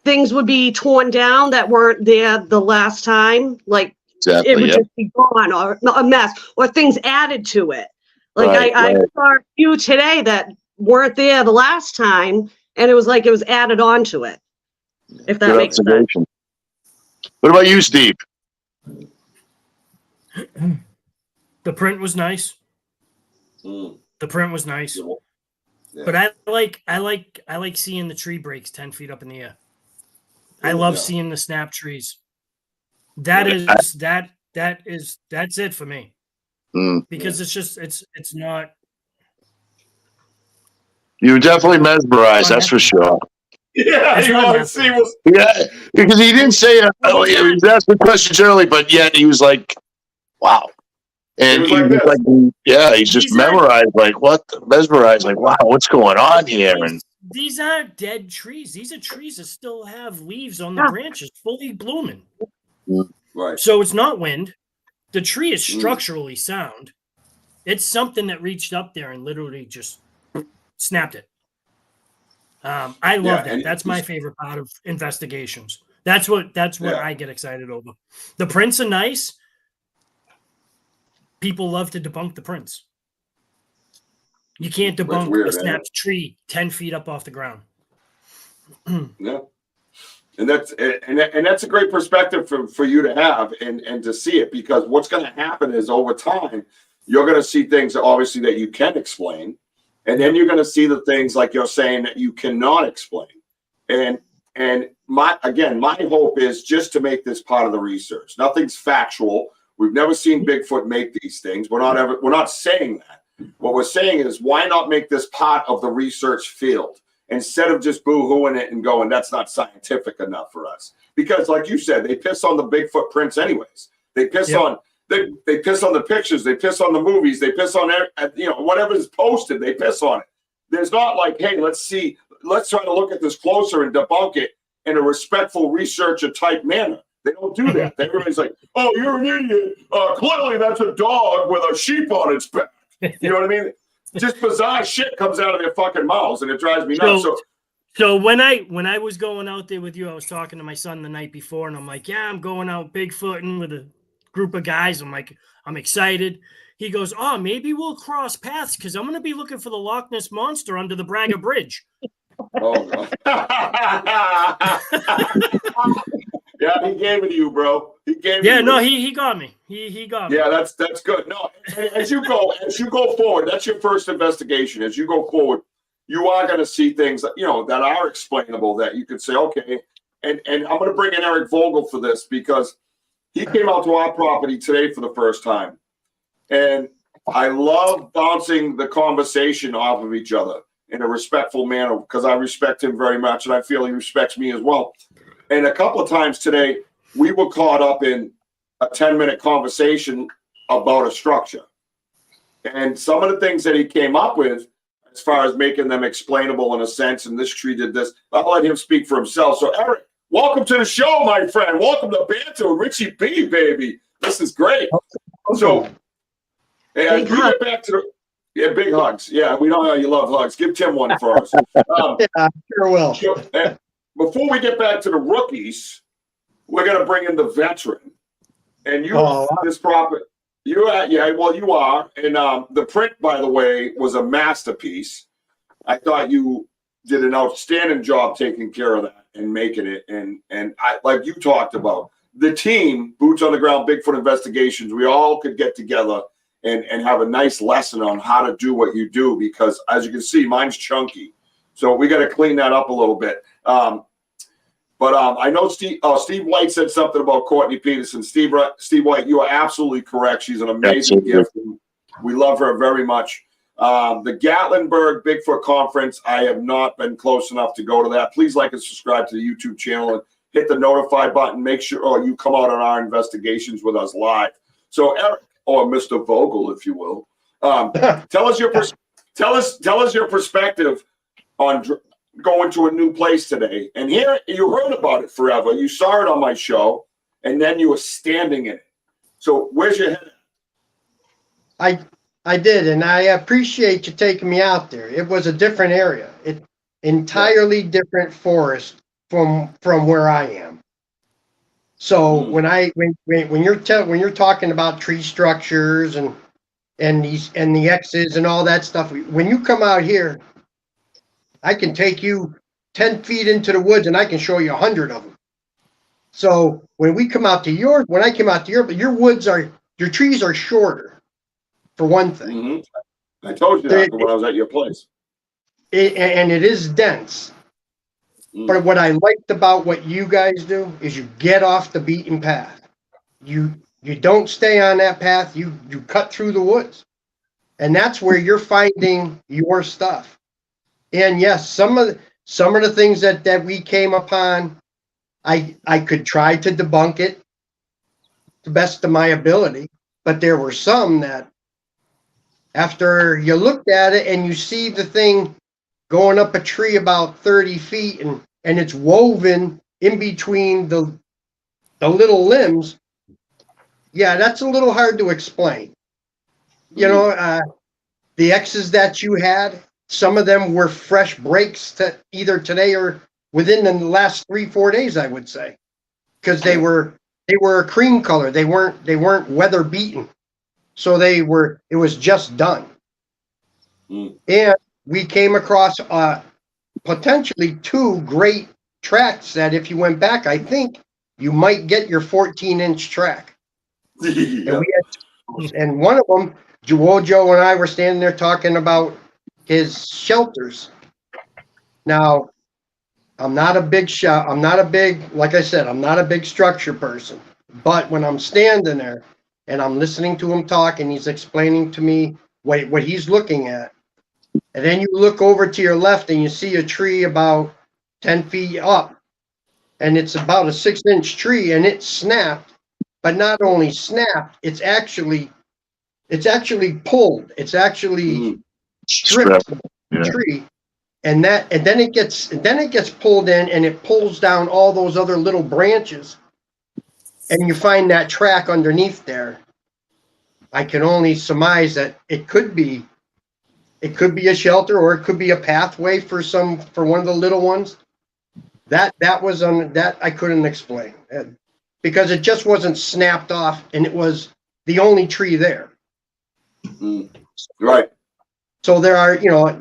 things would be torn down that weren't there the last time. It would just be gone or a mess or things added to it. I saw a few today that weren't there the last time, and it was it was added on to it. If that makes sense. What about you, Steve? The print was nice. The print was nice. Yeah. But I like seeing the tree breaks 10 feet up in the air. I love seeing the snap trees. That's it for me. Because it's not. You were definitely mesmerized, that's for sure. Yeah, he wanted to see what's... Yeah, because he didn't say he was asking questions early, but yet he was like, wow. And he's just memorized, mesmerized, wow, what's going on here? And these aren't dead trees. These are trees that still have leaves on the branches, fully blooming. Right. So it's not wind. The tree is structurally sound. It's something that reached up there and literally just snapped it. I love that. That's my favorite part of investigations. That's what I get excited over. The prints are nice. People love to debunk the prints. You can't debunk a snapped tree 10 feet up off the ground. Yeah. And that's a great perspective for you to have and to see it, because what's going to happen is over time, you're going to see things obviously that you can explain. And then you're going to see the things like you're saying that you cannot explain. And my hope is just to make this part of the research. Nothing's factual. We've never seen Bigfoot make these things. We're not saying that. What we're saying is, why not make this part of the research field instead of just boo-hooing it and going, that's not scientific enough for us? Because like you said, they piss on the Bigfoot prints anyways. They piss on they piss on the pictures. They piss on the movies. They piss on whatever is posted. They piss on it. There's not hey, let's try to look at this closer and debunk it in a respectful researcher type manner. They don't do that. Everybody's like, oh, you're an idiot. Clearly that's a dog with a sheep on its back. You know what I mean? Just bizarre shit comes out of their fucking mouths, and it drives me nuts. So when I was going out there with you, I was talking to my son the night before, and I'm like, yeah, I'm going out Bigfooting with a group of guys. I'm like, I'm excited. He goes, oh, maybe we'll cross paths because I'm going to be looking for the Loch Ness Monster under the Braga Bridge. Oh, no. Yeah, he gave it to you, bro. He got me. He got me. Yeah, that's good. No, as you go forward, that's your first investigation. As you go forward, you are going to see things that are explainable that you could say, okay. And I'm going to bring in Eric Vogel for this because he came out to our property today for the first time, and I love bouncing the conversation off of each other in a respectful manner because I respect him very much, and I feel he respects me as well. And a couple of times today, we were caught up in a 10-minute conversation about a structure. And some of the things that he came up with, as far as making them explainable in a sense, and this tree did this, I'll let him speak for himself. So, Eric, welcome to the show, my friend. Welcome to Banter with Richie B, baby. This is great. So, as we get back to the big hugs. Yeah, we know how you love hugs. Give Tim one for us. Yeah, sure will. Before we get back to the rookies, we're going to bring in the veteran. And you, this property, you are, you are. And the print, by the way, was a masterpiece. I thought you did an outstanding job taking care of that and making it. And I, like you talked about, the team, Boots on the Ground, Bigfoot Investigations, we all could get together and have a nice lesson on how to do what you do, because as you can see, mine's chunky. So we got to clean that up a little bit. But I know Steve White said something about Courtney Peterson. Steve White, you are absolutely correct. She's an amazing gift. We love her very much. The Gatlinburg Bigfoot Conference, I have not been close enough to go to that. Please like and subscribe to the YouTube channel and hit the notify button. Make sure you come out on our investigations with us live. So Eric, or Mr. Vogel, if you will, tell us your perspective on going to a new place today. And here, you heard about it forever. You saw it on my show, and then you were standing in it. So where's your head at? I did, and I appreciate you taking me out there. It was a different area. It entirely different forest from where I am. So when you're talking about tree structures and the X's and all that stuff, when you come out here, I can take you 10 feet into the woods and I can show you 100 of them. So when I came out to your trees are shorter, for one thing. Mm-hmm. I told you that when I was at your place. And it is dense. But what I liked about what you guys do is you get off the beaten path. You don't stay on that path. You cut through the woods. And that's where you're finding your stuff. And yes, some of the things that we came upon, I could try to debunk it to the best of my ability, but there were some that after you looked at it and you see the thing going up a tree about 30 feet and it's woven in between the little limbs, yeah, that's a little hard to explain. You know, the X's that you had, some of them were fresh breaks to either today or within the last 3-4 days, I would say, because they were a cream color. They weren't weather beaten, so it was just done. And we came across potentially 2 great tracks that if you went back, I think you might get your 14-inch track. Yeah. And one of them, Joe and I were standing there talking about his shelters. Now, like I said, I'm not a big structure person, but when I'm standing there and I'm listening to him talk and he's explaining to me what he's looking at, and then you look over to your left and you see a tree about 10 feet up, and it's about a 6-inch tree, and it snapped, but not only snapped, it's actually pulled. It's actually stripped the tree, and then it gets pulled in, and it pulls down all those other little branches, and you find that track underneath there. I can only surmise that it could be a shelter, or it could be a pathway for one of the little ones. That I couldn't explain, because it just wasn't snapped off, and it was the only tree there. Right. So there are,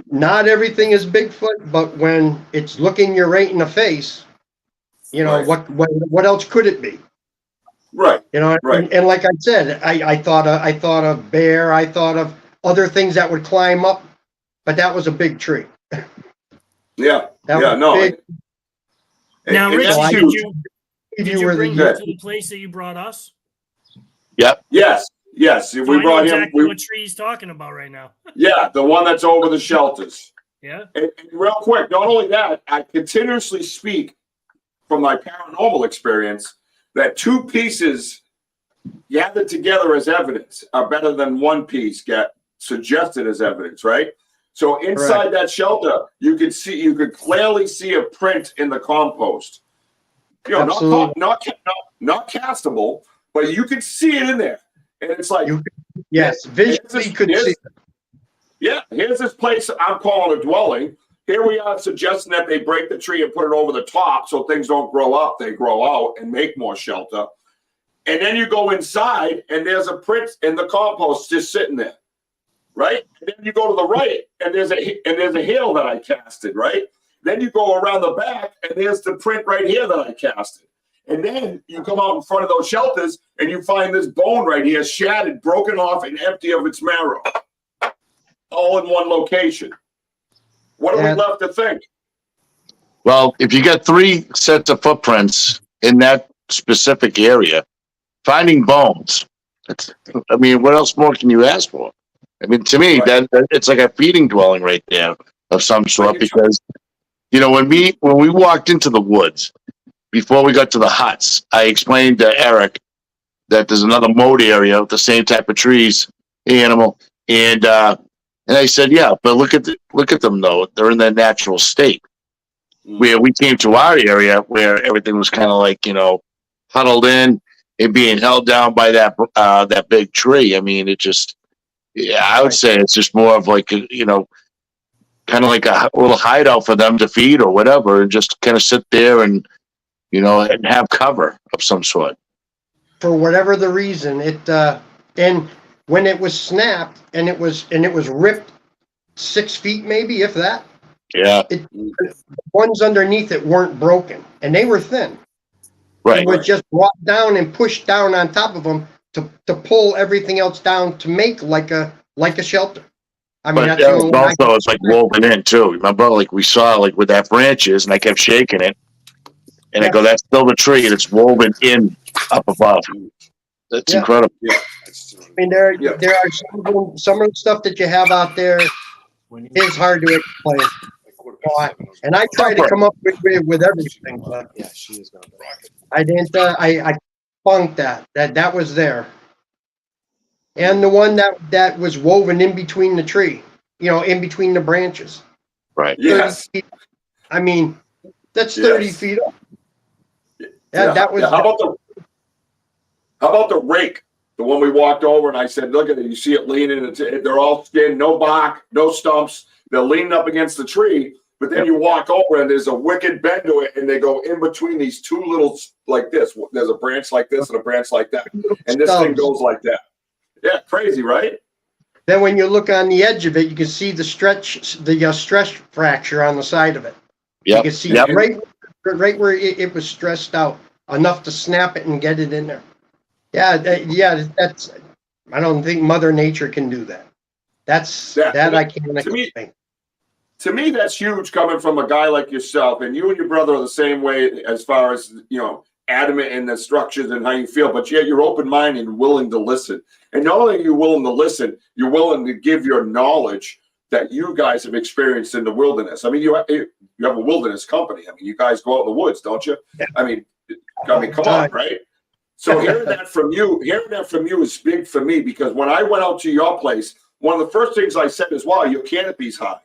not everything is Bigfoot, but when it's looking you right in the face, right. What else could it be? Right. Right. And like I said, I thought of bear, I thought of other things that would climb up, but that was a big tree. Yeah. Big. Now, Richie, did you bring him to the place that you brought us? Yep. Yes. So we brought exactly him. What tree he's talking about right now? Yeah, the one that's over the shelters. Yeah. And real quick, not only that, I continuously speak from my paranormal experience that 2 pieces gathered together as evidence are better than 1 piece suggested as evidence, right? So inside that shelter, you could clearly see a print in the compost. You know, not castable, but you could see it in there. And it's like, visually you could see it. Yeah, here's this place I'm calling a dwelling. Here we are suggesting that they break the tree and put it over the top so things don't grow up, they grow out and make more shelter. And then you go inside and there's a print in the compost just sitting there, right? And then you go to the right and there's a hill that I casted, right? Then you go around the back and there's the print right here that I casted. And then you come out in front of those shelters and you find this bone right here, shattered, broken off, and empty of its marrow. All in one location. What are we left to think? Well, if you got 3 sets of footprints in that specific area, finding bones, I mean, what else more can you ask for? I mean, to me, that it's like a feeding dwelling right there of some sort, because, you know, when we walked into the woods, before we got to the huts, I explained to Eric that there's another moat area with the same type of trees, animal, and I said, yeah, but look at them though; they're in their natural state. Where we came to our area, where everything was kind of like, you know, huddled in and being held down by that big tree. I mean, it just, I would say it's just more of like, you know, kind of like a little hideout for them to feed or whatever, and just kind of sit there and, you know, and have cover of some sort. For whatever the reason, and when it was snapped and it was ripped 6 feet, maybe, if that. Yeah. The ones underneath it weren't broken, and they were thin. Right. They were just brought down and pushed down on top of them to pull everything else down to make like a shelter. I mean, but also it's like woven in too. Remember, like we saw, like with that branches, and I kept shaking it, and I go, "That's still the tree, and it's woven in up above." That's incredible. Yeah. I mean, there are some of the stuff that you have out there is hard to explain. And I try to come up with everything, but I didn't. I funked that was there, and the one that was woven in between the tree, you know, in between the branches. Right. Yes. I mean, that's 30 feet up. That was. How about the rake? The one we walked over and I said, look at it. You see it leaning. They're all skin, no bark, no stumps. They're leaning up against the tree. But then you walk over and there's a wicked bend to it. And they go in between these 2 little, like this. There's a branch like this and a branch like that. And this thing goes like that. Yeah, crazy, right? Then when you look on the edge of it, you can see the stress fracture on the side of it. Yep. You can see right where it was stressed out enough to snap it and get it in there. That's. I don't think Mother Nature can do that. I can't explain. To me, that's huge coming from a guy like yourself, and you and your brother are the same way as far as, you know, adamant in the structures and how you feel, but yet you're open-minded and willing to listen. And not only are you willing to listen, you're willing to give your knowledge that you guys have experienced in the wilderness. I mean, you have a wilderness company. I mean, you guys go out in the woods, don't you? Yeah. I mean, come on, right? So hearing that from you is big for me, because when I went out to your place, one of the first things I said is, wow, your canopy's high.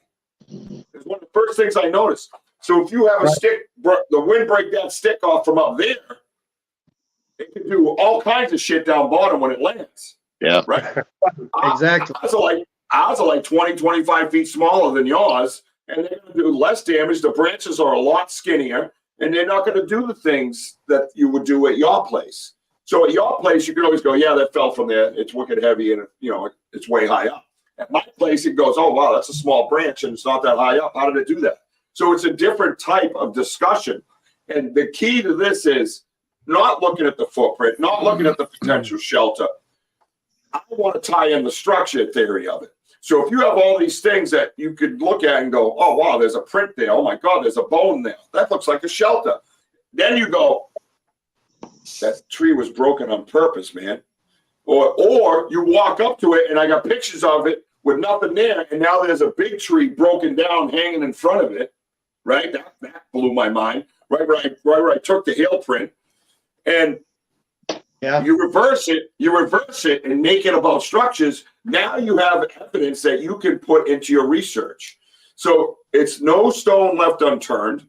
It's one of the first things I noticed. So if you have a stick, the wind break that stick off from up there, it can do all kinds of shit down bottom when it lands. Yeah. Right? Exactly. Ours are like 20, 25 feet smaller than yours, and they're going to do less damage. The branches are a lot skinnier, and they're not going to do the things that you would do at your place. So at your place, you can always go, yeah, that fell from there. It's wicked heavy, and it's way high up. At my place, it goes, oh, wow, that's a small branch, and it's not that high up. How did it do that? So it's a different type of discussion. And the key to this is not looking at the footprint, not looking at the potential shelter. I want to tie in the structure theory of it. So if you have all these things that you could look at and go, oh, wow, there's a print there. Oh, my God, there's a bone there. That looks like a shelter. Then you go, that tree was broken on purpose, man. Or you walk up to it, and I got pictures of it with nothing there, and now there's a big tree broken down hanging in front of it, right? That blew my mind, right where I took the heel print. And you reverse it and make it about structures. Now you have evidence that you can put into your research. So it's no stone left unturned.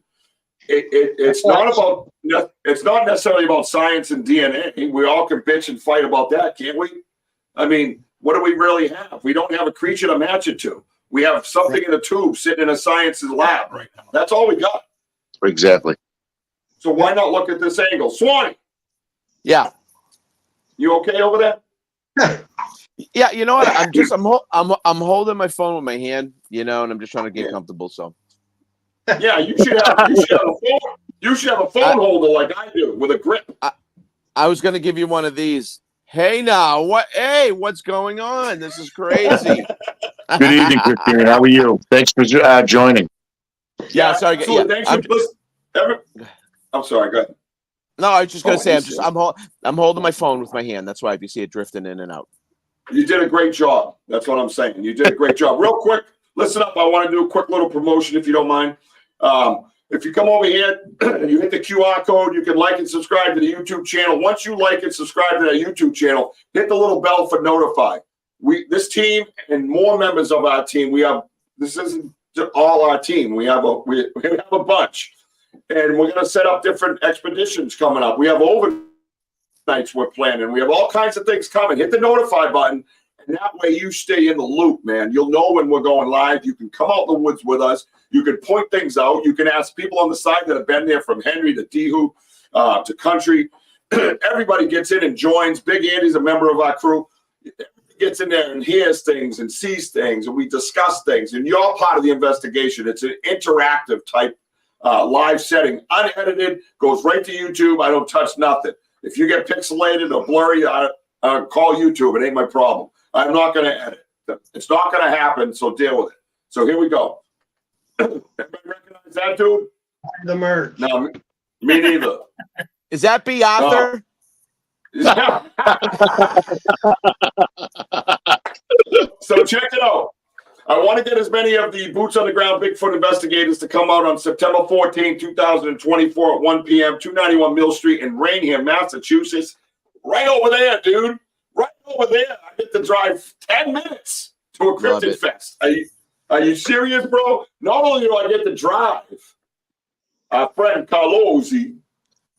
It's not necessarily about science and DNA. We all can bitch and fight about that, can't we? I mean, what do we really have? We don't have a creature to match it to. We have something in a tube sitting in a science's lab right now. That's all we got. Exactly. So why not look at this angle? Swanee, Yeah. you okay over there? Yeah, you know what? I'm holding my phone with my hand, and I'm just trying to get comfortable. So Yeah, you should have a phone. You should have a phone holder like I do with a grip. I was gonna give you one of these. Hey now, what? Hey, what's going on? This is crazy. Good evening, Christine. How are you? Thanks for joining. Yeah, sorry. Yeah, Thanks for listening. I'm sorry. Go ahead. No, I was just gonna say I'm holding my phone with my hand. That's why if you see it drifting in and out. You did a great job. That's what I'm saying. You did a great job. Real quick, listen up. I want to do a quick little promotion if you don't mind. If you come over here and you hit the QR code, you can like and subscribe to the YouTube channel. Once you like and subscribe to that YouTube channel, hit the little bell for notify. This team and more members of our team, this isn't all our team. We have a bunch. And we're going to set up different expeditions coming up. We have overnights we're planning. We have all kinds of things coming. Hit the notify button, and that way you stay in the loop, man. You'll know when we're going live. You can come out in the woods with us. You can point things out. You can ask people on the side that have been there, from Henry to Dehu to Country. Everybody gets in and joins. Big Andy's a member of our crew. Gets in there and hears things and sees things, and we discuss things. And you're part of the investigation. It's an interactive type live setting, unedited, goes right to YouTube. I don't touch nothing. If you get pixelated or blurry, I call YouTube. It ain't my problem. I'm not going to edit. It's not going to happen, so deal with it. So here we go. Everybody recognize that dude? The merge. No, me neither. Is that B. Arthur? So check it out. I want to get as many of the boots on the ground Bigfoot investigators to come out on September 14, 2024 at 1 p.m., 291 Mill Street in Rainham, Massachusetts. Right over there, dude. Right over there. I get to drive 10 minutes to a Cryptid Fest. Are you serious, bro? Not only do I get to drive, our friend Carlozzi,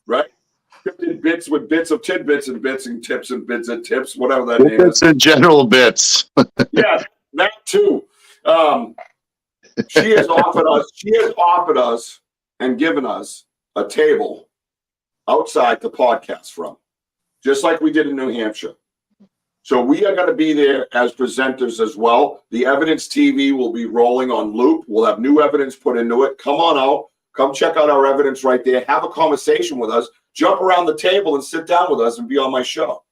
right? Cryptid bits with bits of tidbits and bits and tips and bits and tips, whatever that name is. Bits and general bits. Yeah, that too. She has offered us and given us a table outside the podcast from, just like we did in New Hampshire. So we are going to be there as presenters as well. The Evidence TV will be rolling on loop. We'll have new evidence put into it. Come on out. Come check out our evidence right there. Have a conversation with us. Jump around the table and sit down with us and be on my show.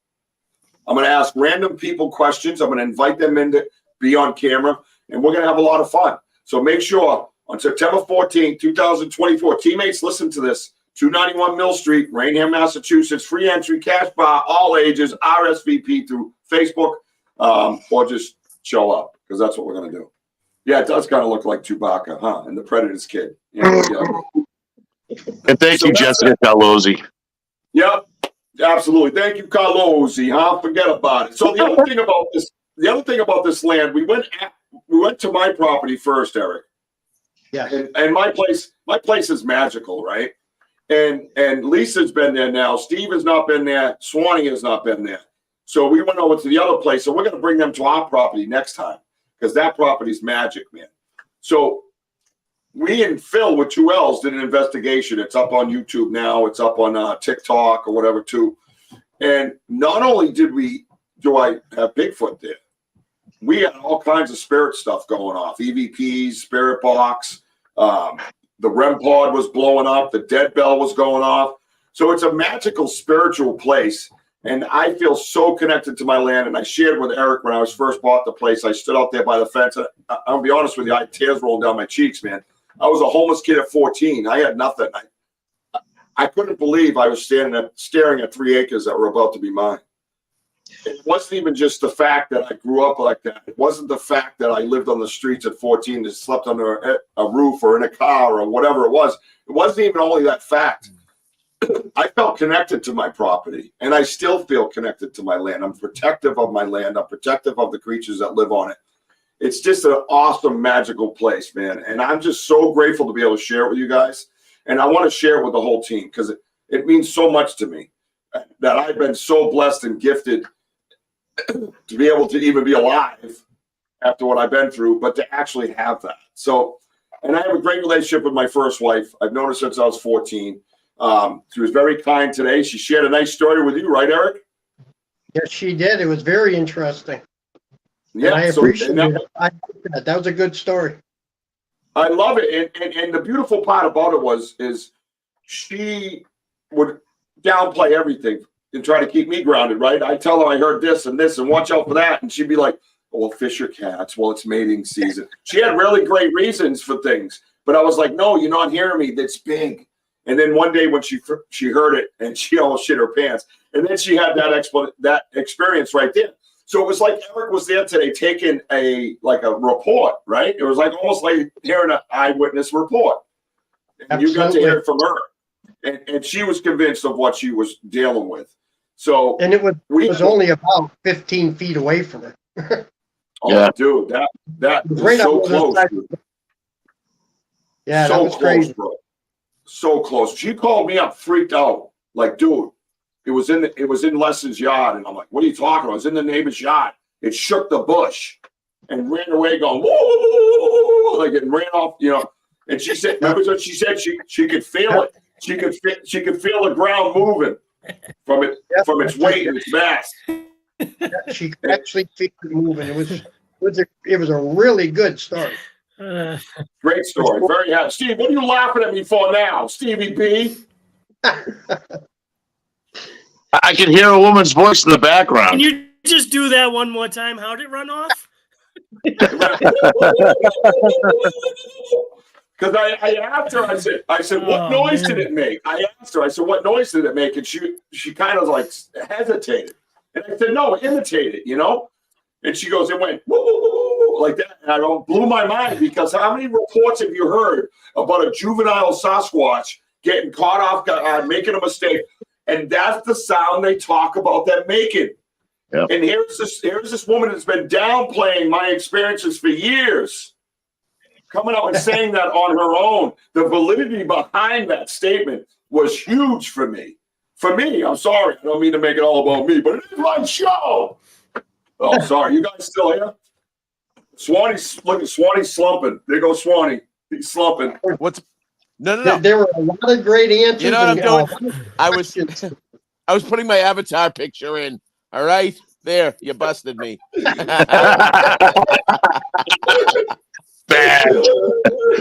I'm going to ask random people questions. I'm going to invite them in to be on camera, and we're going to have a lot of fun. So make sure on September 14th, 2024, teammates, listen to this. 291 Mill Street, Rainham, Massachusetts. Free entry, cash bar, all ages, RSVP through Facebook, or just show up, because that's what we're going to do. Yeah, it does kind of look like Chewbacca, huh? And the Predator's kid. Yeah. And thank you, Jessica Carlozzi. Yep, absolutely. Thank you, Carlozzi, huh? Forget about it. So the other thing about this land, we went to my property first, Eric. Yeah. And my place is magical, right? And Lisa's been there now. Steve has not been there. Swanee has not been there. So we went over to the other place. So we're going to bring them to our property next time, because that property's magic, man. So we and Phil with 2 L's did an investigation. It's up on YouTube now. It's up on TikTok or whatever too. And not only do I have Bigfoot there, we had all kinds of spirit stuff going off. EVPs, spirit box. The REM pod was blowing up. The dead bell was going off. So it's a magical spiritual place. And I feel so connected to my land. And I shared with Eric when I was first bought the place. I stood out there by the fence. I'll be honest with you, I had tears rolling down my cheeks, man. I was a homeless kid at 14. I had nothing. I couldn't believe I was staring at 3 acres that were about to be mine. It wasn't even just the fact that I grew up like that. It wasn't the fact that I lived on the streets at 14 and slept under a roof or in a car or whatever it was. It wasn't even only that fact. I felt connected to my property, and I still feel connected to my land. I'm protective of my land. I'm protective of the creatures that live on it. It's just an awesome, magical place, man. And I'm just so grateful to be able to share it with you guys. And I want to share it with the whole team because it means so much to me that I've been so blessed and gifted to be able to even be alive after what I've been through, but to actually have that. So, and I have a great relationship with my first wife. I've known her since I was 14. She was very kind today. She shared a nice story with you, right, Eric? Yes, she did. It was very interesting. Yeah, and I so, appreciate it. That was a good story. I love it. And the beautiful part about it is she would downplay everything and try to keep me grounded, right? I tell her I heard this and watch out for that. And she'd be like, oh, well, fish or cats. Well, it's mating season. She had really great reasons for things. But I was like, no, you're not hearing me. That's big. And then one day when she heard it and she almost shit her pants. And then she had that experience right there. So it was like Eric was there today taking a report, right? It was like almost like hearing an eyewitness report. And you got to hear it from her. And she was convinced of what she was dealing with. So and it was only about 15 feet away from her. Oh, yeah. Dude, that was right so close. Yeah, so that was close, crazy. bro. So close. She called me up, freaked out. Like, dude, it was in Les's yard. And I'm like, what are you talking about? It was in the neighbor's yard. It shook the bush and ran away going, whoa, like it ran off, And she said, remember what she said? She could feel it. She could feel the ground moving from its weight and its mass. Yeah, she could actually feel it moving. It was a really good story. Great story. Very happy. Steve, what are you laughing at me for now, Stevie B? I can hear a woman's voice in the background. Can you just do that one more time? How'd it run off? Because I asked her, I said, what noise did it make? I asked her, I said, what noise did it make? And she kind of like hesitated. And I said, no, imitate it, And she goes, it went woo, woo, woo, woo, like that. And I blew my mind because how many reports have you heard about a juvenile Sasquatch getting caught off guard, making a mistake? And that's the sound they talk about them making. Yep. And here's this woman that's been downplaying my experiences for years, coming out and saying that on her own. The validity behind that statement was huge for me. For me, I'm sorry. I don't mean to make it all about me, but it is my show. Oh, sorry. You guys still here? Look at Swanee slumping. There goes Swanee. He's slumping. No. There were a lot of great answers. You know what I'm doing? I was putting my avatar picture in. All right, there. You busted me. Bad.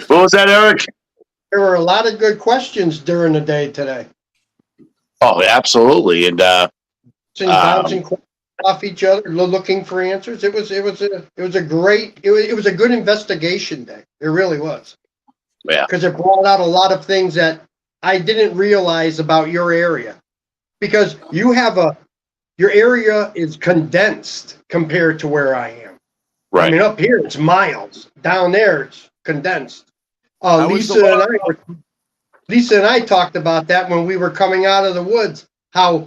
What was that, Eric? There were a lot of good questions during the day today. Oh, absolutely, and bouncing off each other, looking for answers. It was a good investigation day. It really was. Yeah, because it brought out a lot of things that I didn't realize about your area, because your area is condensed compared to where I am. Right. I mean, up here it's miles. Down there it's condensed. Lisa and I talked about that when we were coming out of the woods, how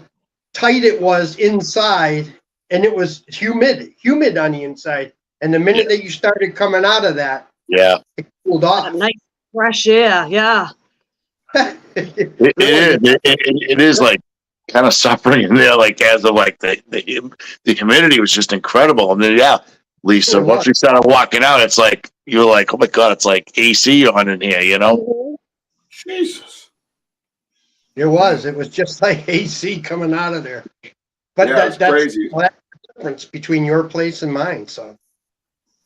tight it was inside, and it was humid on the inside. And the minute that you started coming out of that, it cooled off. Nice fresh air, yeah. It is like kind of suffering in there, like as of like the humidity was just incredible. And then Lisa, once we started walking out, it's like you're like, oh my god, it's like AC on in here, Jesus. It was just like AC coming out of there. But that's crazy. That's the difference between your place and mine. So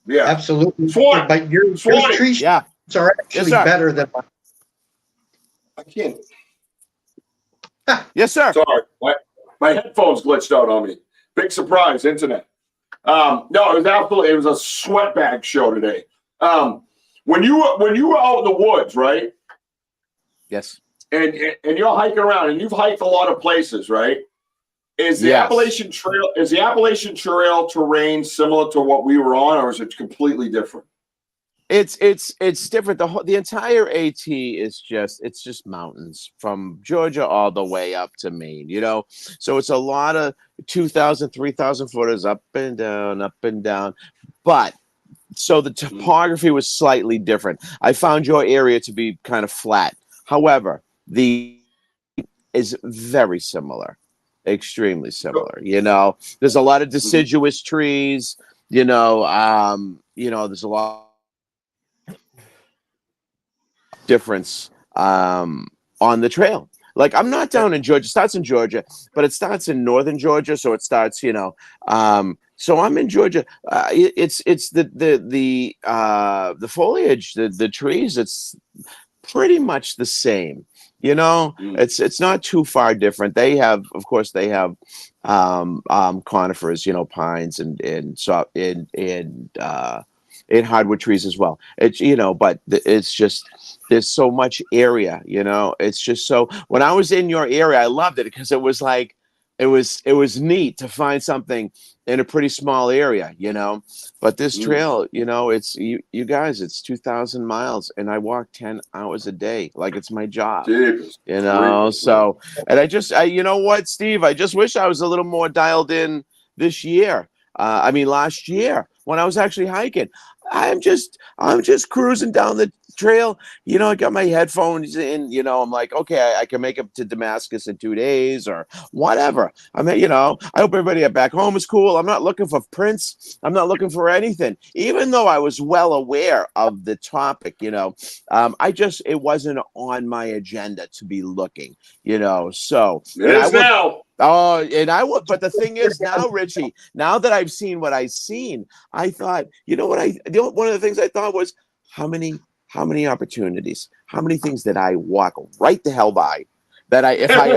yeah, absolutely. Swan, but your trees are actually better than mine. I can't. Yes, sir. Sorry, my headphones glitched out on me. Big surprise, internet. No, it was a sweatbag show today. When you were out in the woods, right? Yes. And you're hiking around, and you've hiked a lot of places, right? Is the Appalachian Trail terrain similar to what we were on, or is it completely different? It's different. The entire AT is just mountains from Georgia all the way up to Maine, you know. So it's a lot of 2,000, 3,000 footers up and down. But so the topography was slightly different. I found your area to be kind of flat. However, the is very similar, extremely similar. You know, there's a lot of deciduous trees. You know, there's a lot difference on the trail. Like I'm not down in Georgia. It starts in Georgia, but it starts in northern Georgia. So it starts, you know. So I'm in Georgia. It's the foliage, the trees. It's pretty much the same. You know, it's not too far different. They have, of course, conifers, you know, pines and hardwood trees as well. It's, you know, but it's just there's so much area, you know. It's just so when I was in your area, I loved it because it was like it was neat to find something in a pretty small area, you know. But this trail, you know, it's you guys, it's 2,000 miles, and I walk 10 hours a day, like it's my job, you know. So, and I you know what, Steve, I just wish I was a little more dialed in this year. Last year when I was actually hiking. I'm just cruising down the trail. You know, I got my headphones in, you know, I'm like, okay, I can make it to Damascus in 2 days or whatever. I mean, you know, I hope everybody back home is cool. I'm not looking for prints. I'm not looking for anything, even though I was well aware of the topic, you know. It wasn't on my agenda to be looking, you know, so. It is now. Oh, and I would, but the thing is now, Richie, now that I've seen what I've seen, I thought, you know what one of the things I thought was how many opportunities, how many things did I walk right the hell by that if I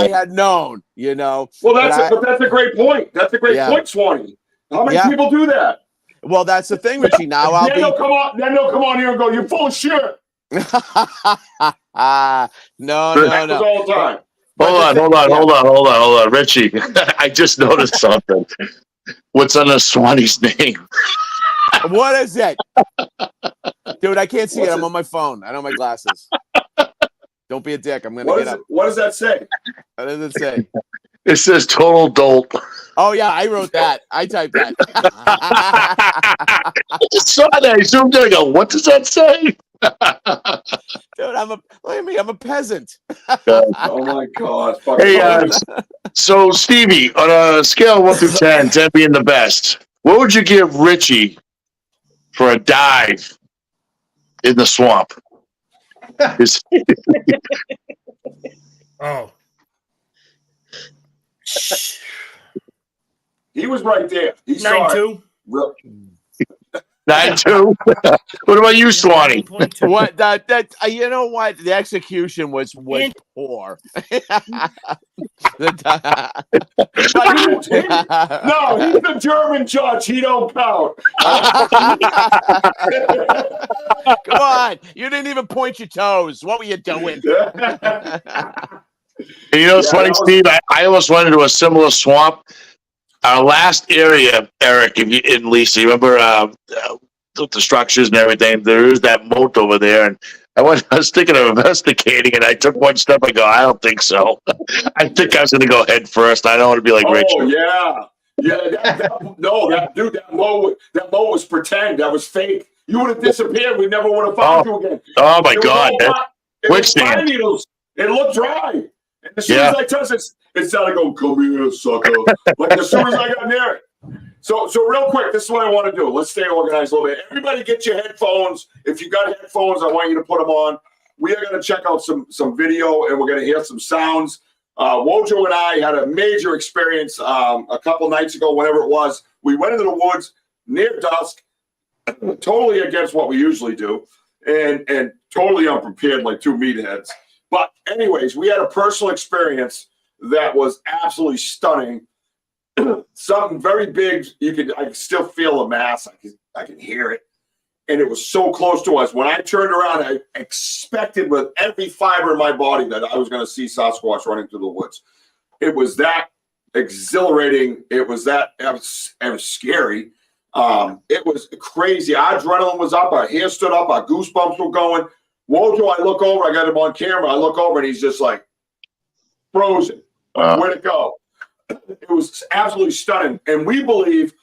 had known, you know. Well, but that's a great point. That's a great point, Swanee. How many people do that? Well, that's the thing, Richie. Now then they'll come on here and go, "You're full of shit." No. All the time. Hold on, Richie. I just noticed something. What's on the Swanee's name? What is it? Dude, I can't see it. I'm on my phone. I don't have my glasses. Don't be a dick. I'm going to get up. What does that say? What does it say? It says total dope. Oh, yeah, I wrote that. I typed that. I just saw that. I zoomed in. I go, what does that say? Dude, look at me. I'm a peasant. Oh, my God. Hey, so Stevie, on a scale of 1 through 10, 10 being the best, what would you give Richie for a dive in the swamp? Oh. He was right there. He 9.2. 9.2. What about you, Swanee? 9.2. What that you know what? The execution was poor. No, he's the German judge. He don't count. Come on, you didn't even point your toes. What were you doing? You know, it's funny, Steve. I almost went into a similar swamp. Our last area, Eric, in Lisa, you remember the structures and everything? There is that moat over there, and I was thinking of investigating, and I took one step. I go, I don't think so. I think I was going to go head first. I don't want to be like Richard. Oh yeah. That moat was pretend. That was fake. You would have disappeared. We never would have found you again. Oh my God! Quicksand. It looked dry. And as soon as I touched it, it sounded like, "Oh, come here, sucker!" Like as soon as I got near it. So real quick, this is what I want to do. Let's stay organized a little bit. Everybody, get your headphones. If you got headphones, I want you to put them on. We are going to check out some video, and we're going to hear some sounds. Wojo and I had a major experience a couple nights ago, whenever it was. We went into the woods near dusk, totally against what we usually do, and totally unprepared, like two meatheads. But anyways, we had a personal experience that was absolutely stunning. Something very big. I can still feel the mass. I can hear it. And it was so close to us. When I turned around, I expected with every fiber in my body that I was going to see Sasquatch running through the woods. It was that exhilarating. It was scary. It was crazy. Our adrenaline was up. Our hair stood up. Our goosebumps were going. Wojo, I look over. I got him on camera. I look over, and he's just like frozen. Like, where'd it go? It was absolutely stunning. And we believe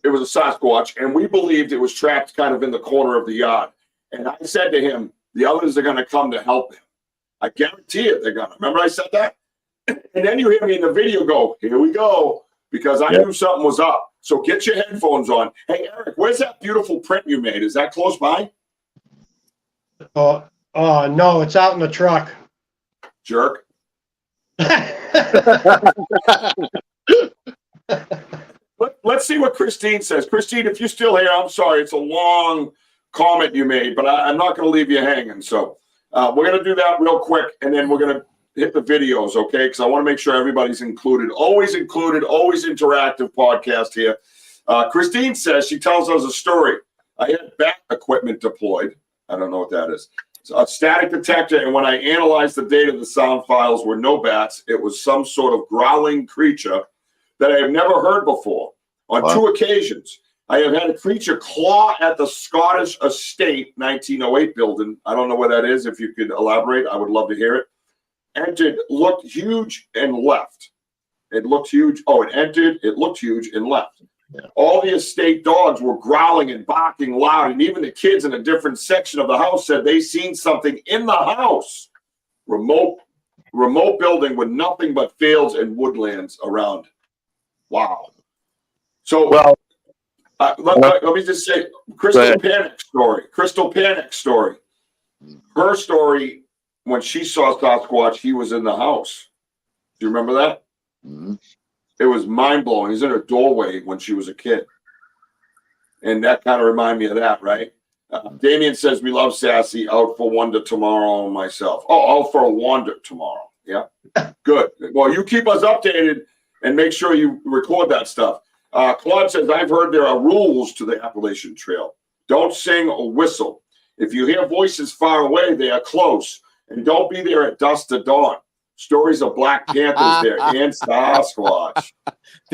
it was a Sasquatch, and we believed it was trapped kind of in the corner of the yard. And I said to him, the others are going to come to help him. I guarantee it, they're going to. Remember I said that? And then you hear me in the video go, here we go, because I knew something was up. So get your headphones on. Hey, Eric, where's that beautiful print you made? Is that close by? No, it's out in the truck. Jerk. Let's see what Christine says. Christine, if you're still here, I'm sorry. It's a long comment you made, but I'm not going to leave you hanging. So we're going to do that real quick, and then we're going to hit the videos, okay? Because I want to make sure everybody's included, always interactive podcast here. Christine says, she tells us a story. I had bat equipment deployed. I don't know what that is. It's a static detector, and when I analyzed the data, the sound files were no bats. It was some sort of growling creature that I have never heard before. On 2 occasions, I have had a creature claw at the Scottish Estate 1908 building. I don't know where that is. If you could elaborate, I would love to hear it. Entered, looked huge, and left. It looked huge. Oh, it entered, it looked huge, and left. Yeah. All the estate dogs were growling and barking loud, and even the kids in a different section of the house said they seen something in the house. Remote building with nothing but fields and woodlands around. Wow. So, let me just say, Crystal Panic story. Her story, when she saw Sasquatch, he was in the house. Do you remember that? Mm-hmm. It was mind-blowing. He's in her doorway when she was a kid. And that kind of reminded me of that, right? Damien says, we love Sassy. Out for Wonder tomorrow myself. Oh, out for a wander tomorrow. Yeah. Good. Well, you keep us updated and make sure you record that stuff. Claude says, I've heard there are rules to the Appalachian Trail. Don't sing or whistle. If you hear voices far away, they are close. And don't be there at dusk to dawn. Stories of Black Panthers there and Sasquatch.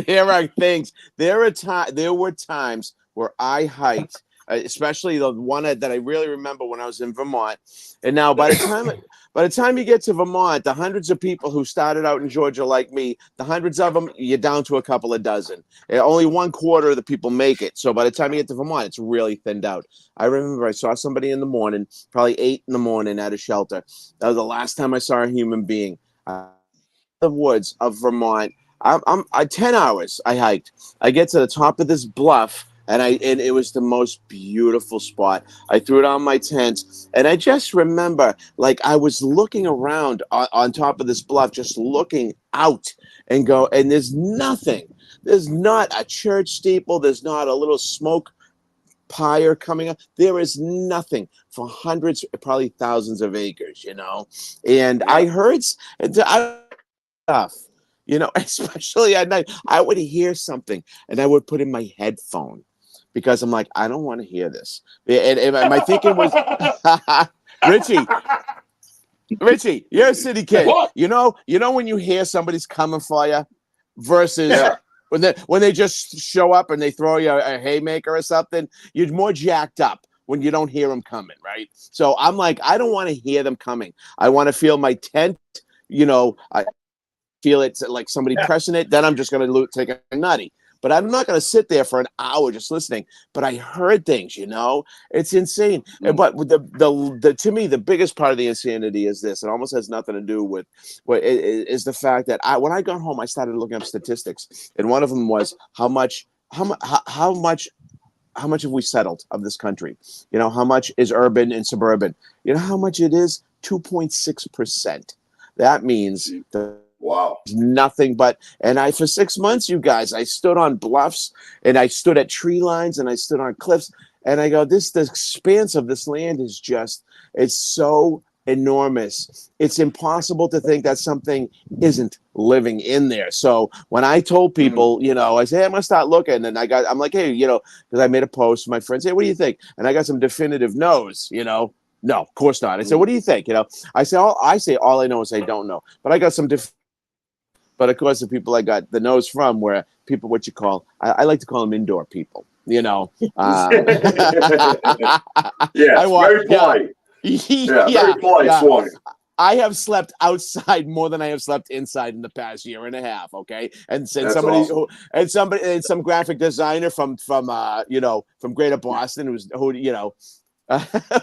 There are things. There were times where I hiked, especially the one that I really remember when I was in Vermont. And now by the time you get to Vermont, the hundreds of people who started out in Georgia like me, the hundreds of them, you're down to a couple of dozen. And only 1/4 of the people make it. So by the time you get to Vermont, it's really thinned out. I remember I saw somebody in the morning, probably 8 in the morning at a shelter. That was the last time I saw a human being. The woods of Vermont. I 10 hours I hiked. I get to the top of this bluff, and it was the most beautiful spot. I threw it on my tent, and I just remember, like, I was looking around on top of this bluff, just looking out and there's nothing. There's not a church steeple. There's not a little smoke pyre coming up. There is nothing for hundreds, probably thousands of acres, And I heard stuff, especially at night. I would hear something, and I would put in my headphone because I'm like, I don't want to hear this. And my thinking was, Richie, you're a city kid. What? You know when you hear somebody's coming for you versus when they just show up and they throw you a haymaker or something, you're more jacked up when you don't hear them coming, right? So I'm like, I don't want to hear them coming. I want to feel my tent, I feel it's like somebody pressing it, then I'm just going to take a nutty. But I'm not going to sit there for an hour just listening. But I heard things, it's insane. But to me, the biggest part of the insanity is this. It almost has nothing to do with what is the fact that when I got home, I started looking up statistics, and one of them was how much have we settled of this country? How much is urban and suburban? How much it is? 2.6%. That means wow, nothing but. And for 6 months, you guys, I stood on bluffs, and I stood at tree lines, and I stood on cliffs, and I go, the expanse of this land is it's so enormous. It's impossible to think that something isn't living in there. So when I told people, I say, hey, I'm gonna start looking, and I'm like, hey, because I made a post, my friends say, what do you think? And I got some definitive no's, no, of course not. I said, what do you think? I say all I know is I don't know, but I got some but of course, the people I got the no's from were people, what you call, I like to call them indoor people. you know. Yeah, very polite. Yeah, very polite, Swanee. I have slept outside more than I have slept inside in the past year and a half. Okay, and That's somebody awesome. and some graphic designer from Greater Boston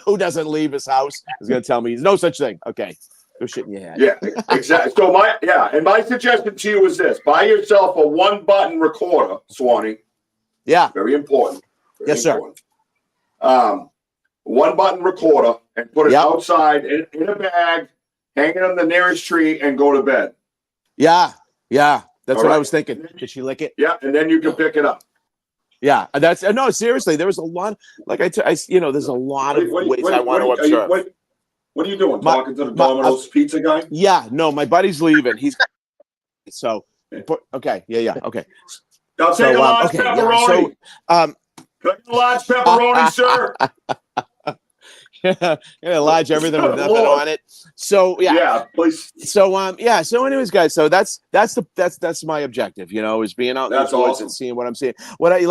who doesn't leave his house is going to tell me there's no such thing. Okay, go shit in your head. Yeah, exactly. So my suggestion to you is this: buy yourself a 1-button recorder, Swanee. Yeah, very important. Yes, sir. 1-button recorder and put it outside in a bag, hang it on the nearest tree, and go to bed. Yeah. That's All what right. I was thinking. Did she lick it? Yeah, and then you can pick it up. Yeah, that's no. Seriously, there was a lot. Like there's a lot of ways I want to observe. What are you doing? Talking to the Domino's pizza guy? Yeah, no, my buddy's leaving. He's okay. Yeah, okay. I'll take a large pepperoni. Can I get a large pepperoni, sir? Large everything with nothing on it. So yeah, please. So anyways, guys, so that's my objective, is being out in the woods and seeing what I'm seeing. What I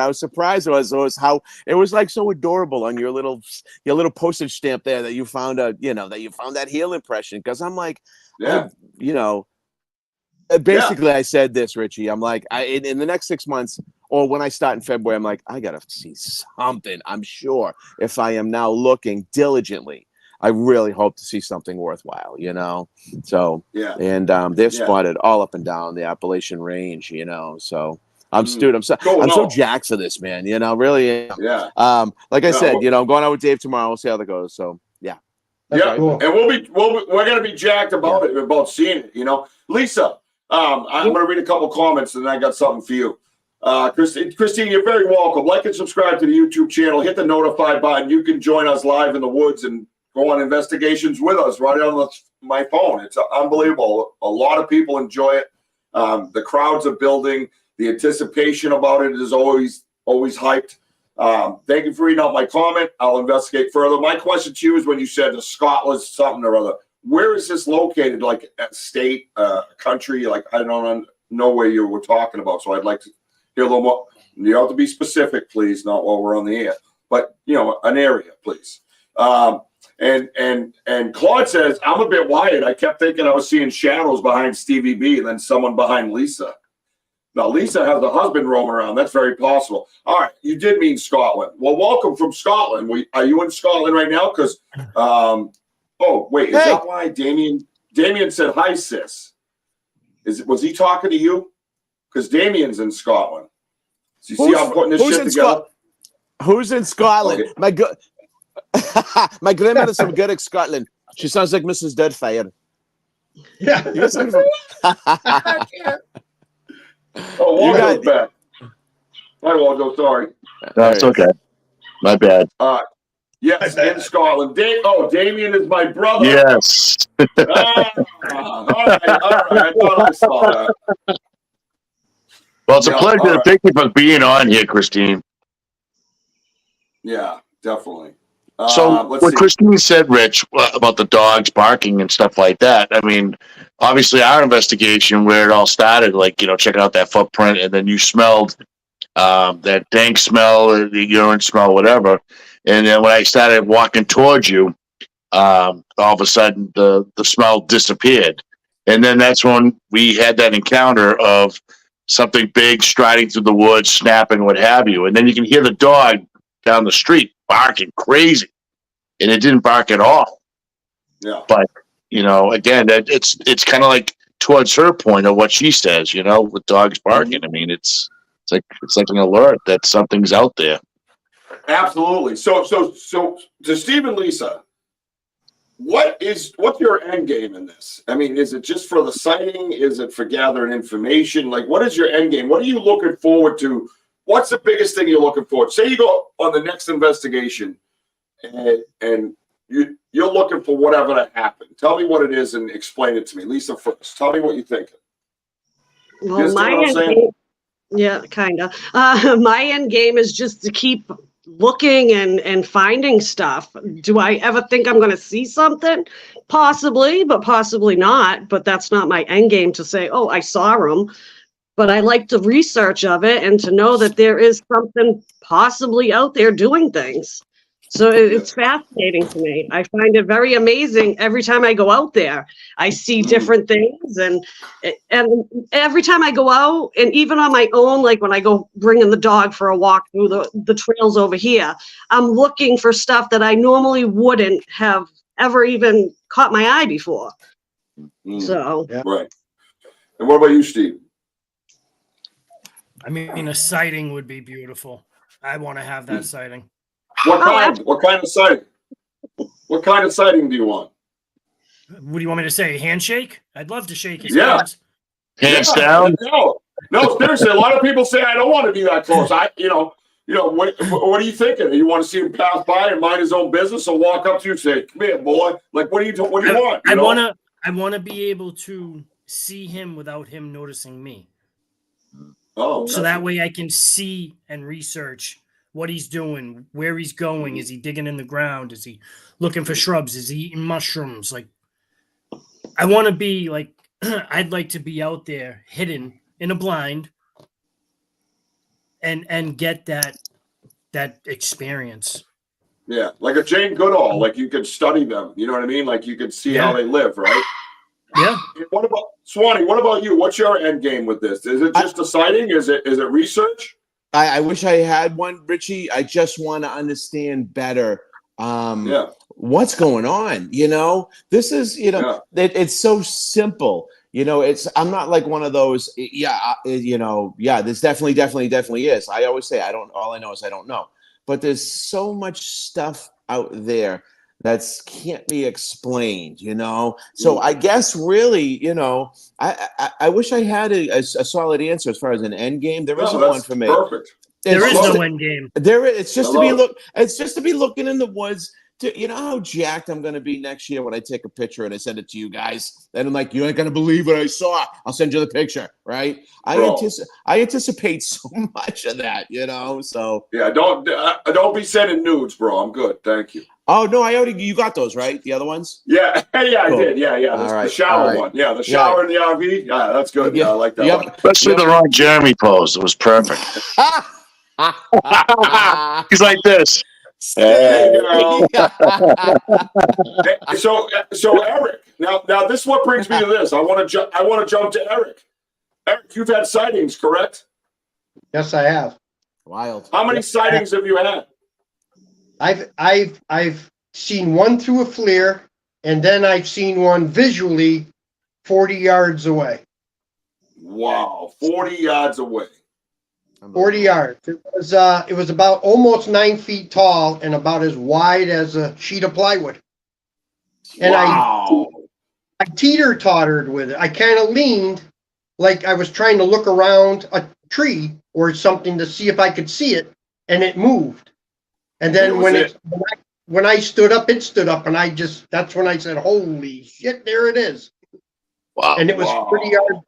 was surprised was how it was like so adorable on your little postage stamp there that you found that heel impression, because I'm like, basically I said this, Richie. I'm like, in the next 6 months, or when I start in February, I'm like, I gotta see something. I'm sure if I am now looking diligently, I really hope to see something worthwhile, So and they're spotted all up and down the Appalachian Range, So I'm so jacked for this, man. Really. Yeah. Like I said, I'm going out with Dave tomorrow. We'll see how that goes. So yeah. Yeah, cool. And we're gonna be jacked about it, about seeing it. Lisa, I'm gonna read a couple comments and then I got something for you. Christine, you're very welcome. Like and subscribe to the YouTube channel. Hit the notify button. You can join us live in the woods and go on investigations with us right on my phone. It's unbelievable. A lot of people enjoy it. The crowds are building. The anticipation about it is always hyped. Thank you for reading out my comment. I'll investigate further. My question to you is when you said the Scotland something or other, where is this located? Like a state, country? Like I don't know where you were talking about. So I'd like to hear a little more. You have to be specific, please, not while we're on the air, but an area, please. And Claude says, I'm a bit wired. I kept thinking I was seeing shadows behind Stevie B and then someone behind Lisa. Now, Lisa has a husband roaming around. That's very possible. All right. You did mean Scotland. Well, welcome from Scotland. Are you in Scotland right now? Because, is that why Damien said, hi, sis? Was he talking to you? Because Damien's in Scotland. So you see how I'm putting this shit together? Who's in Scotland? Okay. My grandmother's from Gurrick, Scotland. She sounds like Mrs. Deadfire. Yeah. Waldo's back. Hi, Waldo. Sorry. That's okay. My bad. Yes, in Scotland. Damien is my brother. Yes. All right. I thought I saw that. Well, it's a pleasure. Right. Thank you for being on here, Christine. Yeah, definitely. So what Christine said, Rich, about the dogs barking and stuff like that, I mean, obviously our investigation where it all started, checking out that footprint, and then you smelled that dank smell, or the urine smell, whatever. And then when I started walking towards you, all of a sudden the smell disappeared. And then that's when we had that encounter of something big striding through the woods, snapping, what have you. And then you can hear the dog down the street barking crazy, and it didn't bark at all. Yeah. But again, it's kind of like towards her point of what she says. With dogs barking. I mean, it's like an alert that something's out there. Absolutely. So to Steve and Lisa, what's your end game in this? I mean, is it just for the sighting? Is it for gathering information? Like, what is your end game? What are you looking forward to? What's the biggest thing you're looking for? Say you go on the next investigation and you're looking for whatever to happen. Tell me what it is and explain it to me. Lisa first. Tell me what you're thinking. Well, my end game, yeah, kind of. My end game is just to keep looking and finding stuff. Do I ever think I'm going to see something? Possibly, but possibly not. But that's not my end game to say, oh, I saw them. but I like the research of it and to know that there is something possibly out there doing things. So it's fascinating to me. I find it very amazing every time I go out there. I see different things, and every time I go out, and even on my own, like when I go bringing the dog for a walk through the trails over here, I'm looking for stuff that I normally wouldn't have ever even caught my eye before. So Right. And what about you, Steve? I mean, a sighting would be beautiful. I want to have that sighting. What kind? What kind of sighting? What kind of sighting do you want? What do you want me to say? Handshake? I'd love to shake his Yeah. hands. Hands down. No, seriously. A lot of people say I don't want to be that close. What are you thinking? You want to see him pass by and mind his own business, and walk up to you and say, "Come here, boy." Like, what do you want? I want to be able to see him without him noticing me. Oh, So that way I can see and research what he's doing, where he's going. Is he digging in the ground? Is he looking for shrubs? Is he eating mushrooms? Like, I want to be like, I'd like to be out there hidden in a blind and get that experience. Yeah, like a Jane Goodall. Like you could study them. You know what I mean? Like you could see how they live, right? Yeah. What about Swanee? What about you? What's your end game with this? Is it just a sighting? Is it research? I wish I had one, Richie. I just want to understand better what's going on. This is, it's so simple. I'm not like one of those, this definitely is. I always say, all I know is I don't know. But there's so much stuff out there that can't be explained, So I guess really, I wish I had a solid answer as far as an end game. There isn't one for me. Perfect. There is no end game. It's just to be looking in the woods. You know how jacked I'm going to be next year when I take a picture and I send it to you guys. And I'm like, you ain't going to believe what I saw. I'll send you the picture, right? I anticipate so much of that, So yeah, don't be sending nudes, bro. I'm good, thank you. Oh no, you got those, right? The other ones? Yeah, cool. I did. Yeah. The shower one. Yeah, the shower in the RV. Yeah, that's good. Yeah, I like that one. Especially the Ron Jeremy pose. It was perfect. He's like this. Hey. So Eric, now this is what brings me to this. I want to jump to Eric. Eric, you've had sightings, correct? Yes, I have. Wild. How many sightings have you had? I've seen one through a FLIR, and then I've seen one visually 40 yards away. Wow, 40 yards away. 40 yards. It was about almost 9 feet tall and about as wide as a sheet of plywood. And wow. I teeter-tottered with it. I kind of leaned like I was trying to look around a tree or something to see if I could see it, and it moved. And then when I stood up, it stood up, and that's when I said, "Holy shit, there it is." Wow. And it was 40 yards.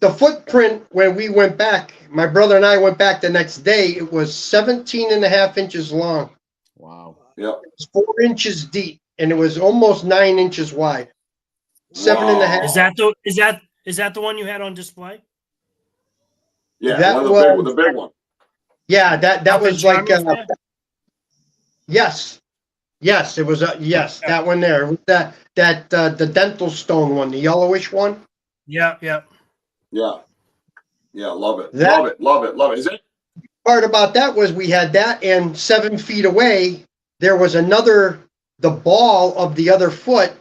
The footprint, when we went back, my brother and I went back the next day, it was 17.5 inches long. Wow. Yep. It was 4 inches deep, and it was almost 9 inches wide. 7.5. Is that the one you had on display? Yeah, that the big one. Yeah, that was like yes, it was that one there. That the dental stone one, the yellowish one. Yeah. Love it. Is it? Part about that was we had that, and 7 feet away there was another. The ball of the other foot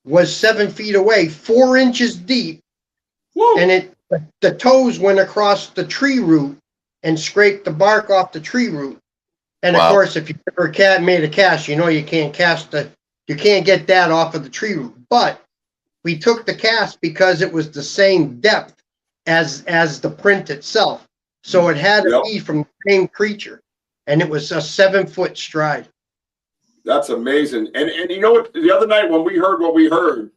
was 7 feet away, 4 inches deep. Woo. And the toes went across the tree root and scraped the bark off the tree root. And of course, if you ever made a cast, you can't you can't get that off of the tree root. But we took the cast because it was the same depth as the print itself. So it had to be from the same creature. And it was a 7-foot stride. That's amazing. And you know what? The other night when we heard what we heard,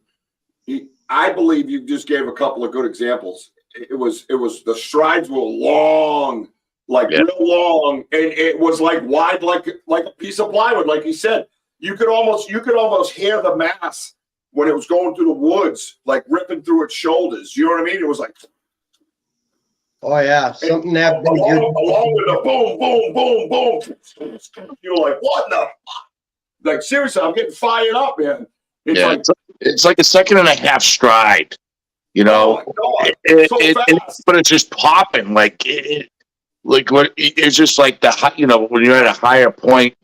I believe you just gave a couple of good examples. It was the strides were long, real long, and it was like wide, like a piece of plywood, like you said. You could almost hear the mass when it was going through the woods, like ripping through its shoulders. You know what I mean? It was like, Oh yeah, something that big. Along with the boom, boom, boom, boom. You're like, what the fuck? Like, seriously, I'm getting fired up, man. It's Yeah, like, it's like a second and a half stride, you know. oh my God, so fast. But it's just popping like like what it's just like you know, when you're at a higher point,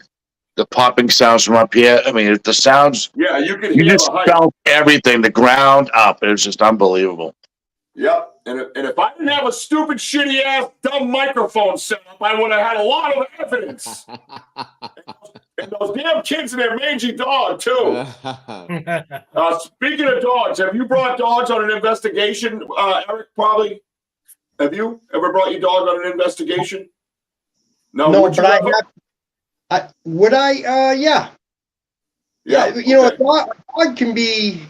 the popping sounds from up here. I mean, the sounds. Yeah, you can You hear just the hype. felt everything, the ground up. It was just unbelievable. Yep. And if I didn't have a stupid, shitty ass, dumb microphone set up, I would have had a lot of evidence. And those damn kids and their mangy dog, too. Speaking of dogs, have you brought dogs on an investigation, Eric? Probably. Have you ever brought your dog on an investigation? No, would you but ever? would I? Yeah. Yeah, you know, a dog can be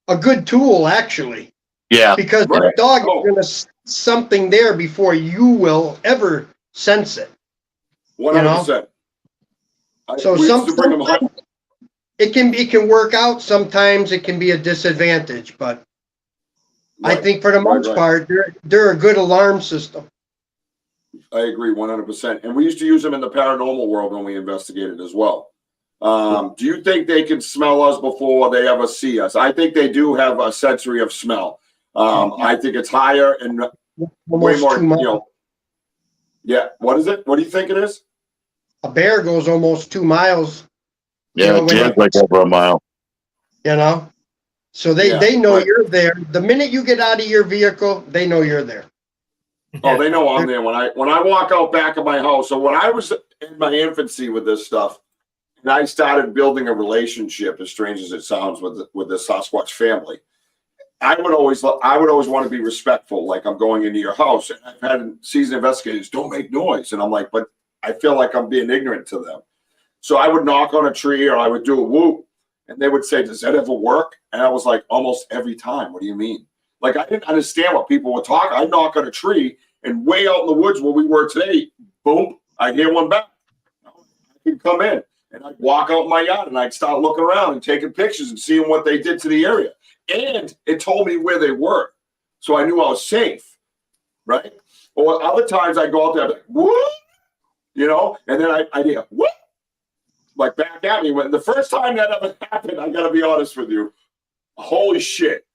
a good tool, actually. Yeah. Because the dog is going to sense something there before you will ever sense it. 100%. So sometimes it can work out. Sometimes it can be a disadvantage, but I think for the most part, they're a good alarm system. I agree 100%. And we used to use them in the paranormal world when we investigated as well. Do you think they can smell us before they ever see us? I think they do have a sensory of smell. I think it's higher and way more, you know. Yeah. What is it? What do you think it is? A bear goes almost 2 miles. Yeah, it's like over a mile. You know? So they know you're there. The minute you get out of your vehicle, they know you're there. Oh, they know I'm there. When I walk out back of my house. So when I was in my infancy with this stuff, and I started building a relationship, as strange as it sounds, with the Sasquatch family, I would always want to be respectful. Like, I'm going into your house, and I've had seasoned investigators, don't make noise, and I'm like, but I feel like I'm being ignorant to them. So I would knock on a tree, or I would do a whoop, and they would say, does that ever work? And I was like, almost every time. What do you mean? Like, I didn't understand what people were talking. I'd knock on a tree, and way out in the woods where we were today, boom, I'd hear one back. I could come in, and I'd walk out in my yard, and I'd start looking around and taking pictures and seeing what they did to the area. And it told me where they were. So I knew I was safe, right? Or other times I'd go out there, I'd be like, whoop, you know, and then I'd hear, whoop, like back at me. When the first time that ever happened, I got to be honest with you, holy shit.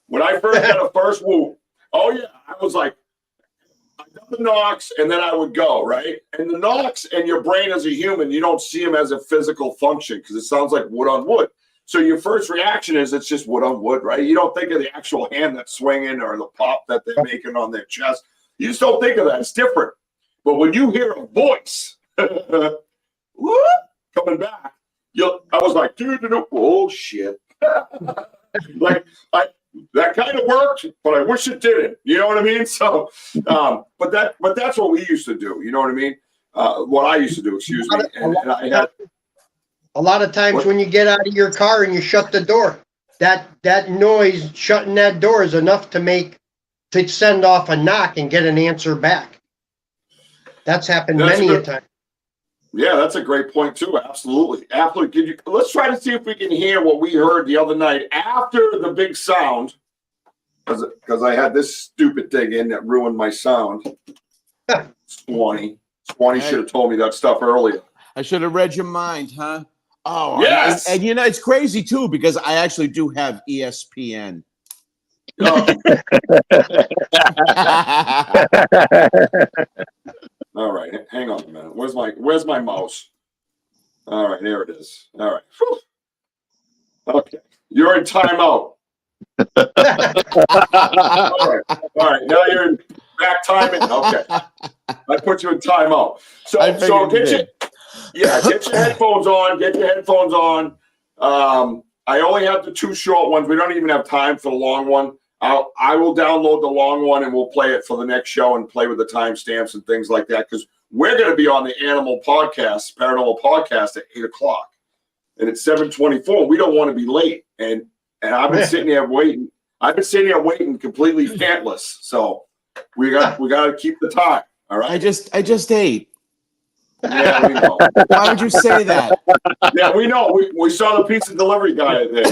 When I first got a first whoop, oh yeah, I was like, I got the knocks, and then I would go, right? And the knocks, and your brain as a human, you don't see them as a physical function because it sounds like wood on wood. So your first reaction is it's just wood on wood, right? You don't think of the actual hand that's swinging or the pop that they're making on their chest. You just don't think of that. It's different. But when you hear a voice whoop, coming back, I was like, dude, oh shit. Like, that kind of worked, but I wish it didn't. You know what I mean? So, but that's what we used to do. You know what I mean? What I used to do, excuse me. And I had. A lot of times when you get out of your car and you shut the door, that noise shutting that door is enough to send off a knock and get an answer back. That's happened many a time. Yeah, that's a great point too. Absolutely. Let's try to see if we can hear what we heard the other night after the big sound, because I had this stupid thing in that ruined my sound. Swanee should have told me that stuff earlier. I should have read your mind, huh? Oh, yes. And you know, it's crazy too, because I actually do have ESPN. Oh. All right, hang on a minute. Where's my mouse? All right, there it is. All right. Whew. Okay, you're in timeout. All right, now you're in back timing. Okay, I put you in timeout. So get your headphones on. Get your headphones on. I only have the 2 short ones. We don't even have time for the long one. I will download the long one and we'll play it for the next show and play with the timestamps and things like that, because we're going to be on the Paranormal Podcast at 8:00, and it's 7:24. We don't want to be late, and I've been sitting here waiting. I've been sitting here waiting completely pantless. So we got to keep the time. All right. I just ate. Yeah, we know. Why would you say that? Yeah, we know. We saw the pizza delivery guy there.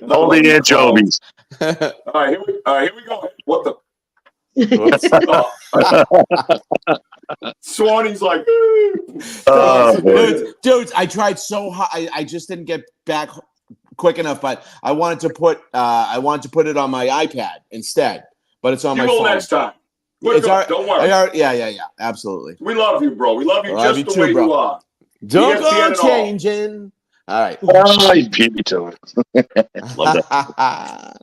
All the anchovies. All right, here we go. What the? Swanee's like, dudes, I tried so hard. I just didn't get back quick enough, but I wanted to put it on my iPad instead, but it's on my phone. Next time. Don't worry. Yeah, absolutely. We love you, bro. We love you just the way you are. Don't go changing. All right. Oh, you beat me to it. Love that.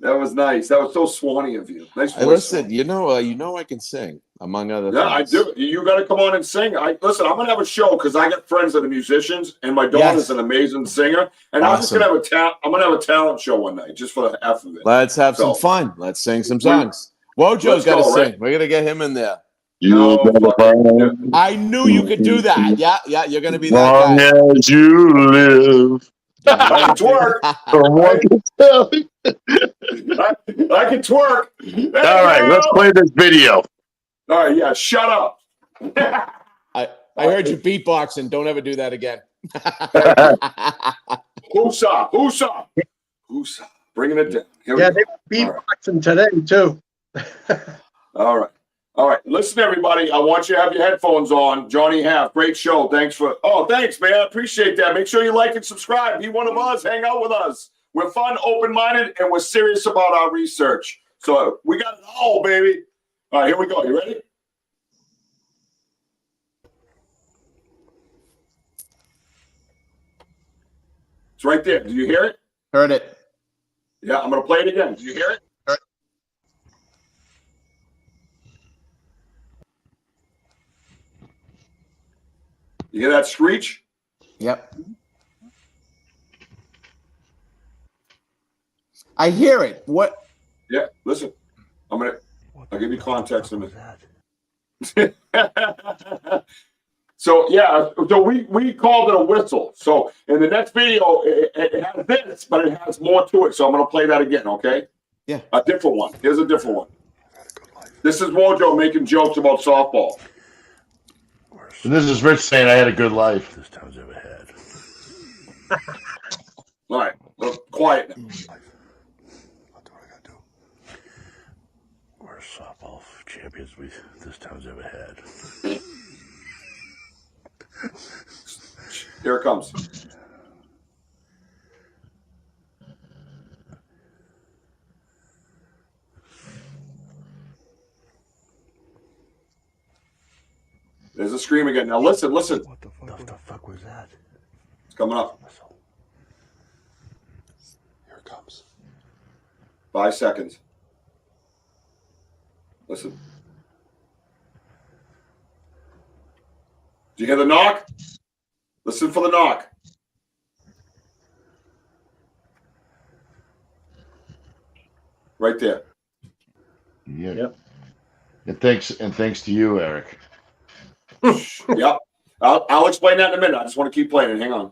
That was nice. That was so Swanee of you. Nice voice. Listen, you know I can sing, among other things. Yeah, I do. You got to come on and sing. Listen, I'm gonna have a show because I got friends that are musicians, and my daughter's an amazing singer. And I'm just gonna have I'm gonna have a talent show one night just for the F of it. Let's have some fun. Let's sing some songs. Wojo's got to sing. Right? We're gonna get him in there. I knew you could do that. Yeah, you're gonna be that guy. Long as you live. I can twerk. I can twerk. All right, let's play this video. All right, yeah, shut up. I heard you beatboxing. Don't ever do that again. Whoosah. Bringing it down. They were beatboxing today, too. All right. Listen, everybody. I want you to have your headphones on. Johnny Half, great show. Thanks, man. I appreciate that. Make sure you like and subscribe. Be one of us. Hang out with us. We're fun, open-minded, and we're serious about our research. So we got it all, baby. All right, here we go. You ready? It's right there. Do you hear it? Heard it. Yeah, I'm going to play it again. Do you hear it? You hear that screech? Yep. I hear it. What? Yeah, listen. I'll give you context in a minute. So we called it a whistle. So in the next video, it has this, but it has more to it. So I'm going to play that again, okay? Yeah. A different one. Here's a different one. This is Wojo making jokes about softball. And this is Rich saying I had a good life. This town's ever had. All right, quiet now. That's what I gotta do. We're softball champions this town's ever had. Here it comes. There's a scream again. Now listen. What the fuck was that? It's coming up. Here it comes. 5 seconds. Listen. Do you hear the knock? Listen for the knock. Right there. Yeah. Yep. And thanks to you, Eric. Yep. I'll explain that in a minute. I just want to keep playing it. Hang on.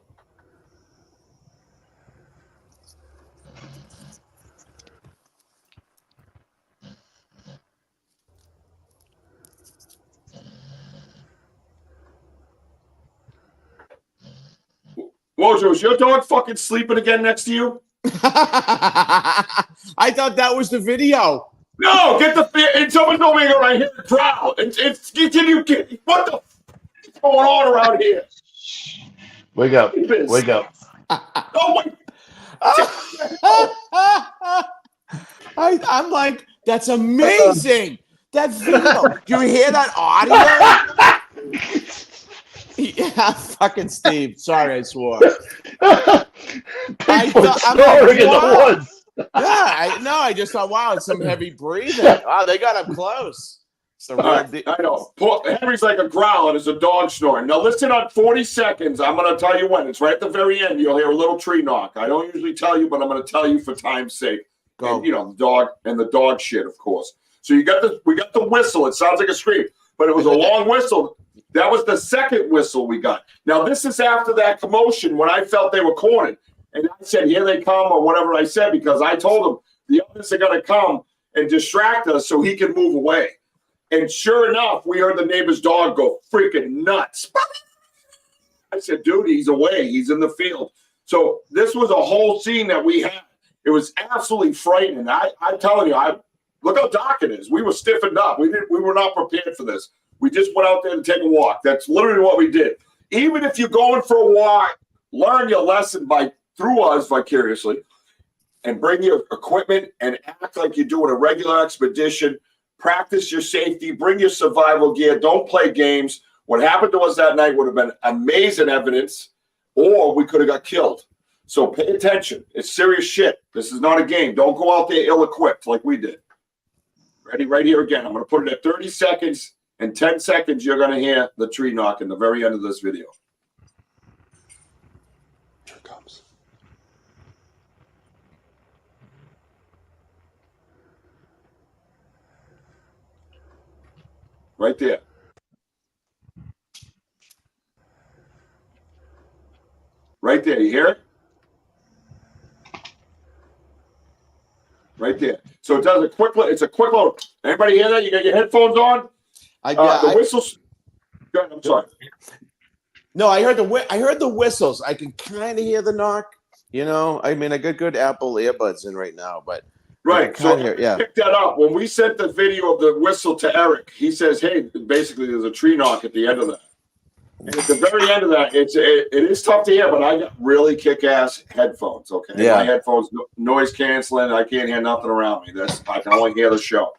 Wojo, is your dog fucking sleeping again next to you? I thought that was the video. No, get the and someone told me right here, growl. What the is going on around here? Wake up. Oh my. I'm like, that's amazing. That video. Do you hear that audio? Yeah, fucking Steve. Sorry, I swore. Bigfoot snoring in the woods. Yeah, I just thought, wow, it's some heavy breathing. Wow, they got up close. I know. Henry's like a growl and it's a dog snoring. Now listen on 40 seconds. I'm going to tell you when. It's right at the very end. You'll hear a little tree knock. I don't usually tell you, but I'm going to tell you for time's sake. Go. And, the dog shit, of course. So we got the whistle. It sounds like a scream, but it was a long whistle. That was the second whistle we got. Now this is after that commotion when I felt they were cornered. And I said, here they come, or whatever I said, because I told him the others are going to come and distract us so he can move away. And sure enough, we heard the neighbor's dog go freaking nuts. I said, dude, he's away. He's in the field. So this was a whole scene that we had. It was absolutely frightening. I'm telling you, look how dark it is. We were stiffened up. We were not prepared for this. We just went out there to take a walk. That's literally what we did. Even if you're going for a walk, learn your lesson through us vicariously, and bring your equipment and act like you're doing a regular expedition. Practice your safety. Bring your survival gear. Don't play games. What happened to us that night would have been amazing evidence, or we could have got killed. So pay attention. It's serious shit. This is not a game. Don't go out there ill-equipped like we did. Ready? Right here again. I'm going to put it at 30 seconds. In 10 seconds, you're going to hear the tree knock in the very end of this video. Here it comes. Right there. Right there. You hear it? Right there. So it does a quick load. It's a quick load. Anybody hear that? You got your headphones on? The whistles. Go ahead, I'm sorry. No, I heard the whistles. I can kind of hear the knock. You know, I mean, I got good Apple earbuds in right now, but right. So yeah, pick that up. When we sent the video of the whistle to Eric, he says, "Hey, basically, there's a tree knock at the end of that." And at the very end of that, it is tough to hear, but I got really kick-ass headphones. Okay, yeah. My headphones, noise canceling. I can't hear nothing around me. I can only hear the show,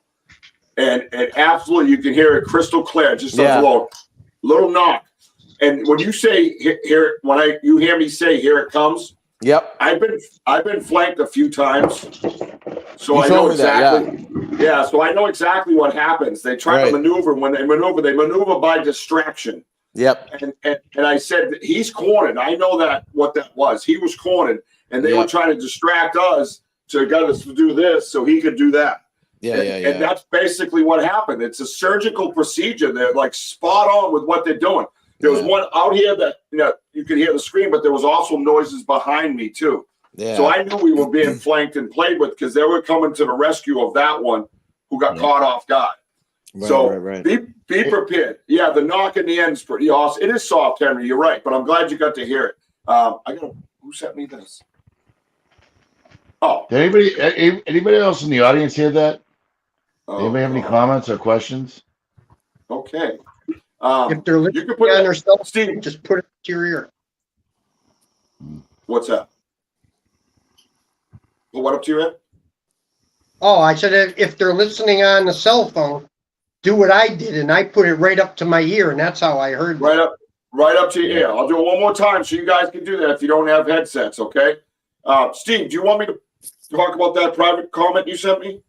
and absolutely, you can hear it crystal clear. Just a little knock. And when you say here, you hear me say "here it comes," yep. I've been flanked a few times, so I know told me exactly. that, yeah, so I know exactly what happens. They try to maneuver. When they maneuver by distraction. Yep. And I said that he's cornered. I know what that was. He was cornered, and they were trying to distract us to get us to do this so he could do that. Yeah, And that's basically what happened. It's a surgical procedure. They're like spot on with what they're doing. There was one out here that you could hear the scream, but there was also noises behind me too. Yeah. So I knew we were being flanked and played with because they were coming to the rescue of that one who got caught off guard. Right. Be prepared. Yeah, the knock in the end is pretty awesome. It is soft, Henry. You're right, but I'm glad you got to hear it. Who sent me this? Oh, Did anybody else in the audience hear that? Anybody have any comments or questions? Okay. If they're you listening can put on it, their cell phone, Steve. just put it to your ear. What's that? Well, what up to your head? Oh, I said if they're listening on the cell phone, do what I did, and I put it right up to my ear, and that's how I heard. Right up to your ear. I'll do it one more time so you guys can do that if you don't have headsets. Okay. Steve, do you want me to talk about that private comment you sent me?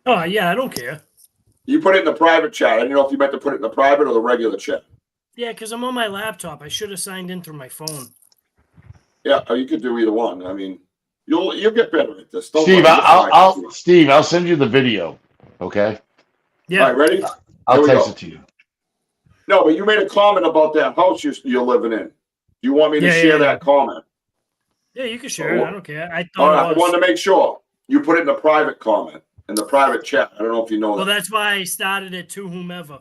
Oh yeah, I don't care. You put it in the private chat. I didn't know if you meant to put it in the private or the regular chat. Yeah, because I'm on my laptop. I should have signed in through my phone. Yeah, or you could do either one. I mean, you'll get better at this. Steve, I'll send you the video. Okay. Yeah. All right, ready? I'll text it to you. No, but you made a comment about that house you're living in. Do you want me to share that comment? Yeah, you can share it. I don't care. I wanted to make sure you put it in the private comment, in the private chat. I don't know if you know that. Well, that's why I started it to whomever.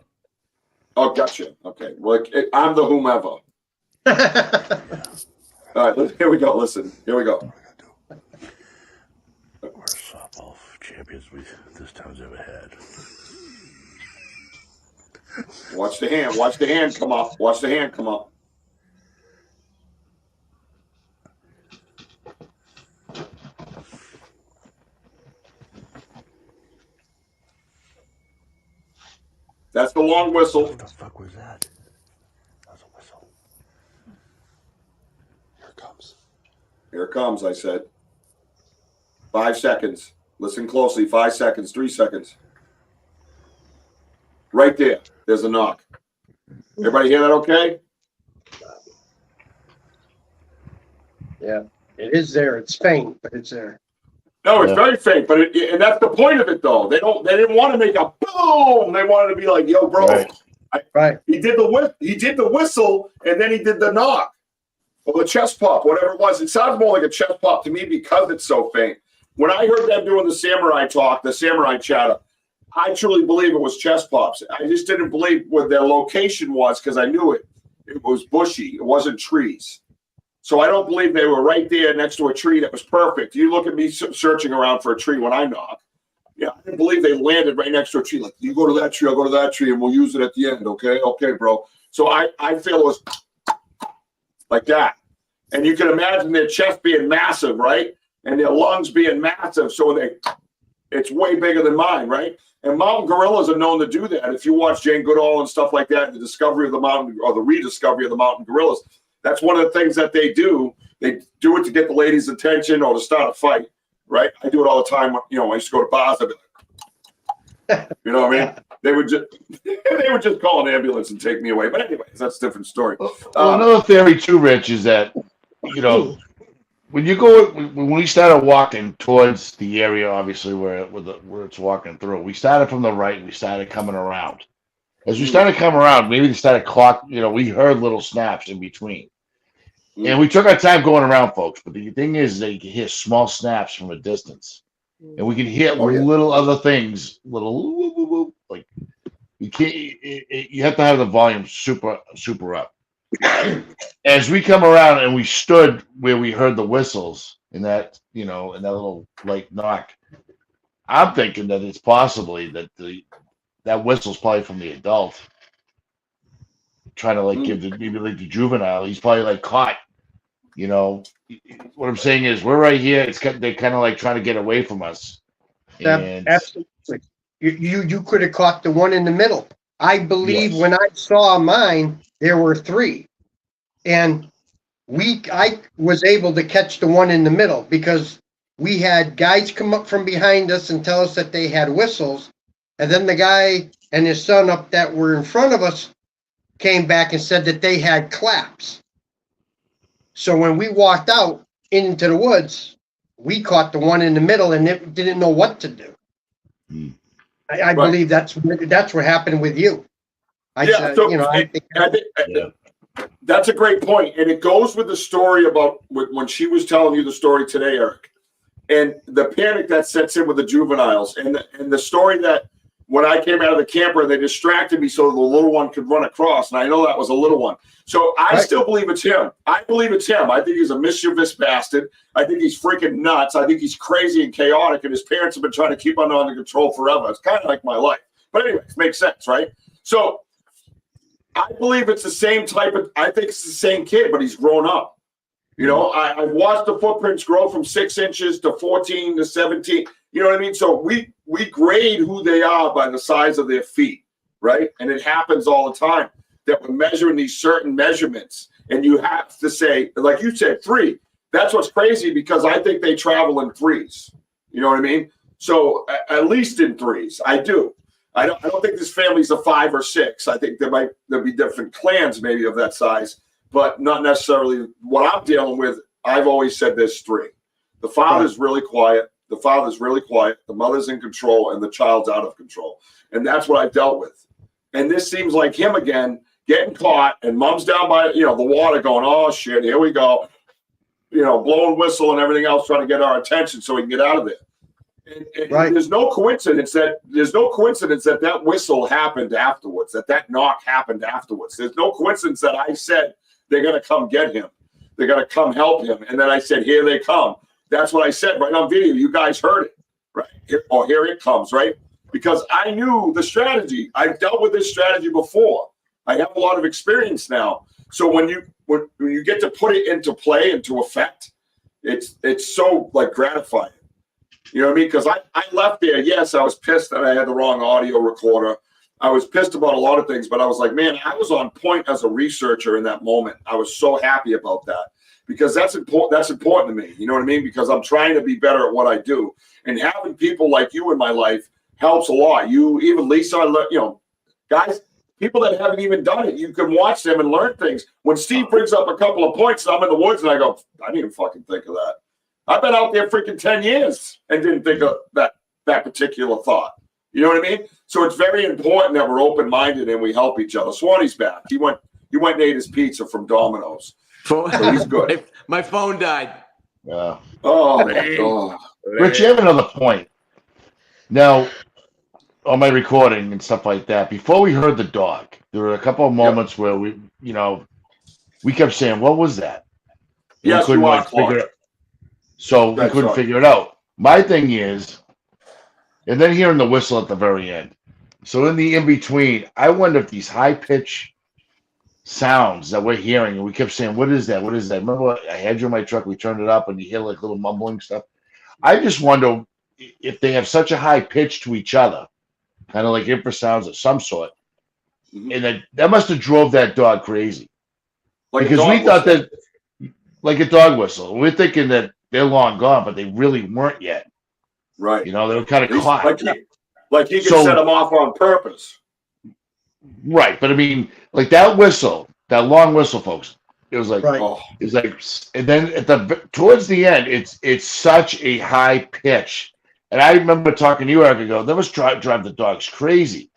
Oh, gotcha. Okay. Well, I'm the whomever. All right, here we go. Listen, here we go. Worst softball champions this town's ever had. Watch the hand. Watch the hand come up. Watch the hand come up. That's the long whistle. What the fuck was that? That was a whistle. Here it comes. Here it comes, I said. 5 seconds. Listen closely. 5 seconds. 3 seconds. Right there. There's a knock. Everybody hear that okay? Yeah, it is there. It's faint, but it's there. No, it's very faint, but and that's the point of it, though. They didn't want to make a boom. They wanted to be like, "Yo, bro." Right. He did the whistle, and then he did the knock, or the chest pop, whatever it was. It sounds more like a chest pop to me because it's so faint. When I heard them doing the samurai talk, the samurai chatter, I truly believe it was chest pops. I just didn't believe what their location was because I knew it. It was bushy. It wasn't trees. So I don't believe they were right there next to a tree that was perfect. You look at me searching around for a tree when I knock. Yeah, I didn't believe they landed right next to a tree. Like, you go to that tree, I'll go to that tree, and we'll use it at the end. Okay, bro. So I feel it was like that. And you can imagine their chest being massive, right? And their lungs being massive. So it's way bigger than mine, right? And mountain gorillas are known to do that. If you watch Jane Goodall and stuff like that, the discovery of the mountain, or the rediscovery of the mountain gorillas, that's one of the things that they do. They do it to get the ladies' attention or to start a fight, right? I do it all the time. You know, I used to go to bars. I'd be like, you know what I mean? They would just call an ambulance and take me away. But anyways, that's a different story. Well, another theory too, Rich, is that, you know, when we started walking towards the area, obviously where it's walking through, we started from the right. We started coming around. As we started coming around, maybe they started we heard little snaps in between. And we took our time going around, folks. But the thing is that you can hear small snaps from a distance. And we can hear little other things, little like you can't. You have to have the volume super up. As we come around and we stood where we heard the whistles in that little light knock, I'm thinking that it's possibly that that whistle's probably from the adult trying to give the juvenile. He's probably caught. You know, what I'm saying is we're right here. They're kind of trying to get away from us. And absolutely. You could have caught the one in the middle. I believe when I saw mine, there were 3. And I was able to catch the one in the middle because we had guys come up from behind us and tell us that they had whistles. And then the guy and his son up that were in front of us came back and said that they had claps. So when we walked out into the woods, we caught the one in the middle and it didn't know what to do. I believe that's what happened with you. I think that's a great point, and it goes with the story about when she was telling you the story today, Eric, and the panic that sets in with the juveniles, and the story that when I came out of the camper, they distracted me so the little one could run across, and I know that was a little one. So I still believe it's him. I believe it's him. I think he's a mischievous bastard. I think he's freaking nuts. I think he's crazy and chaotic, and his parents have been trying to keep him under control forever. It's kind of like my life. But anyways, makes sense, right? So I believe it's the same I think it's the same kid, but he's grown up. You know, I've watched the footprints grow from 6 inches to 14 to 17. You know what I mean? So we grade who they are by the size of their feet, right? And it happens all the time that we're measuring these certain measurements. And you have to say, like you said, 3. That's what's crazy because I think they travel in 3s. You know what I mean? So at least in 3s. I do. I don't think this family's a 5 or 6. I think there'll be different clans maybe of that size, but not necessarily what I'm dealing with. I've always said there's 3. The father's really quiet. The mother's in control, and the child's out of control. And that's what I've dealt with. And this seems like him again, getting caught, and mom's down by the water going, oh shit, here we go. Blowing whistle and everything else, trying to get our attention so we can get out of there. And there's no coincidence that whistle happened afterwards, that knock happened afterwards. There's no coincidence that I said they're going to come get him. They're going to come help him. And then I said, here they come. That's what I said right on video. You guys heard it, right? Here it comes, right? Because I knew the strategy. I've dealt with this strategy before. I have a lot of experience now. So when you get to put it into play, into effect, it's so gratifying. You know what I mean? Because I left there. Yes, I was pissed that I had the wrong audio recorder. I was pissed about a lot of things, but I was like, man, I was on point as a researcher in that moment. I was so happy about that because that's important. That's important to me. You know what I mean? Because I'm trying to be better at what I do, and having people like you in my life helps a lot. You, even Lisa, guys, people that haven't even done it, you can watch them and learn things. When Steve brings up a couple of points, I'm in the woods and I go, I didn't even fucking think of that. I've been out there freaking 10 years and didn't think of that particular thought. You know what I mean? So it's very important that we're open-minded and we help each other. Swanee's back. He went and ate his pizza from Domino's. So he's good. My phone died. Yeah. Oh, man. Oh, Rich, you have another point. Now, on my recording and stuff like that, before we heard the dog, there were a couple of moments where we kept saying, what was that? Yes, couldn't you are, like figure Clark. it. So we That's couldn't right. figure it out. My thing is, and then hearing the whistle at the very end. So in the in between, I wonder if these high pitch sounds that we're hearing, and we kept saying, "What is that? What is that?" Remember, I had you in my truck. We turned it up, and you hear like little mumbling stuff. I just wonder if they have such a high pitch to each other, kind of like infrasounds of some sort, and that must have drove that dog crazy. Like a Because dog we thought whistle. that, like a dog whistle, we're thinking that they're long gone, but they really weren't yet. Right. You know, they were kind of caught. Like he could So- set them off on purpose. Right, but I mean, like that whistle, that long whistle, folks. It was like, Right. Oh, it's like, and then at the towards the end, it's such a high pitch. And I remember talking to you, Eric, ago. That must drive the dogs crazy,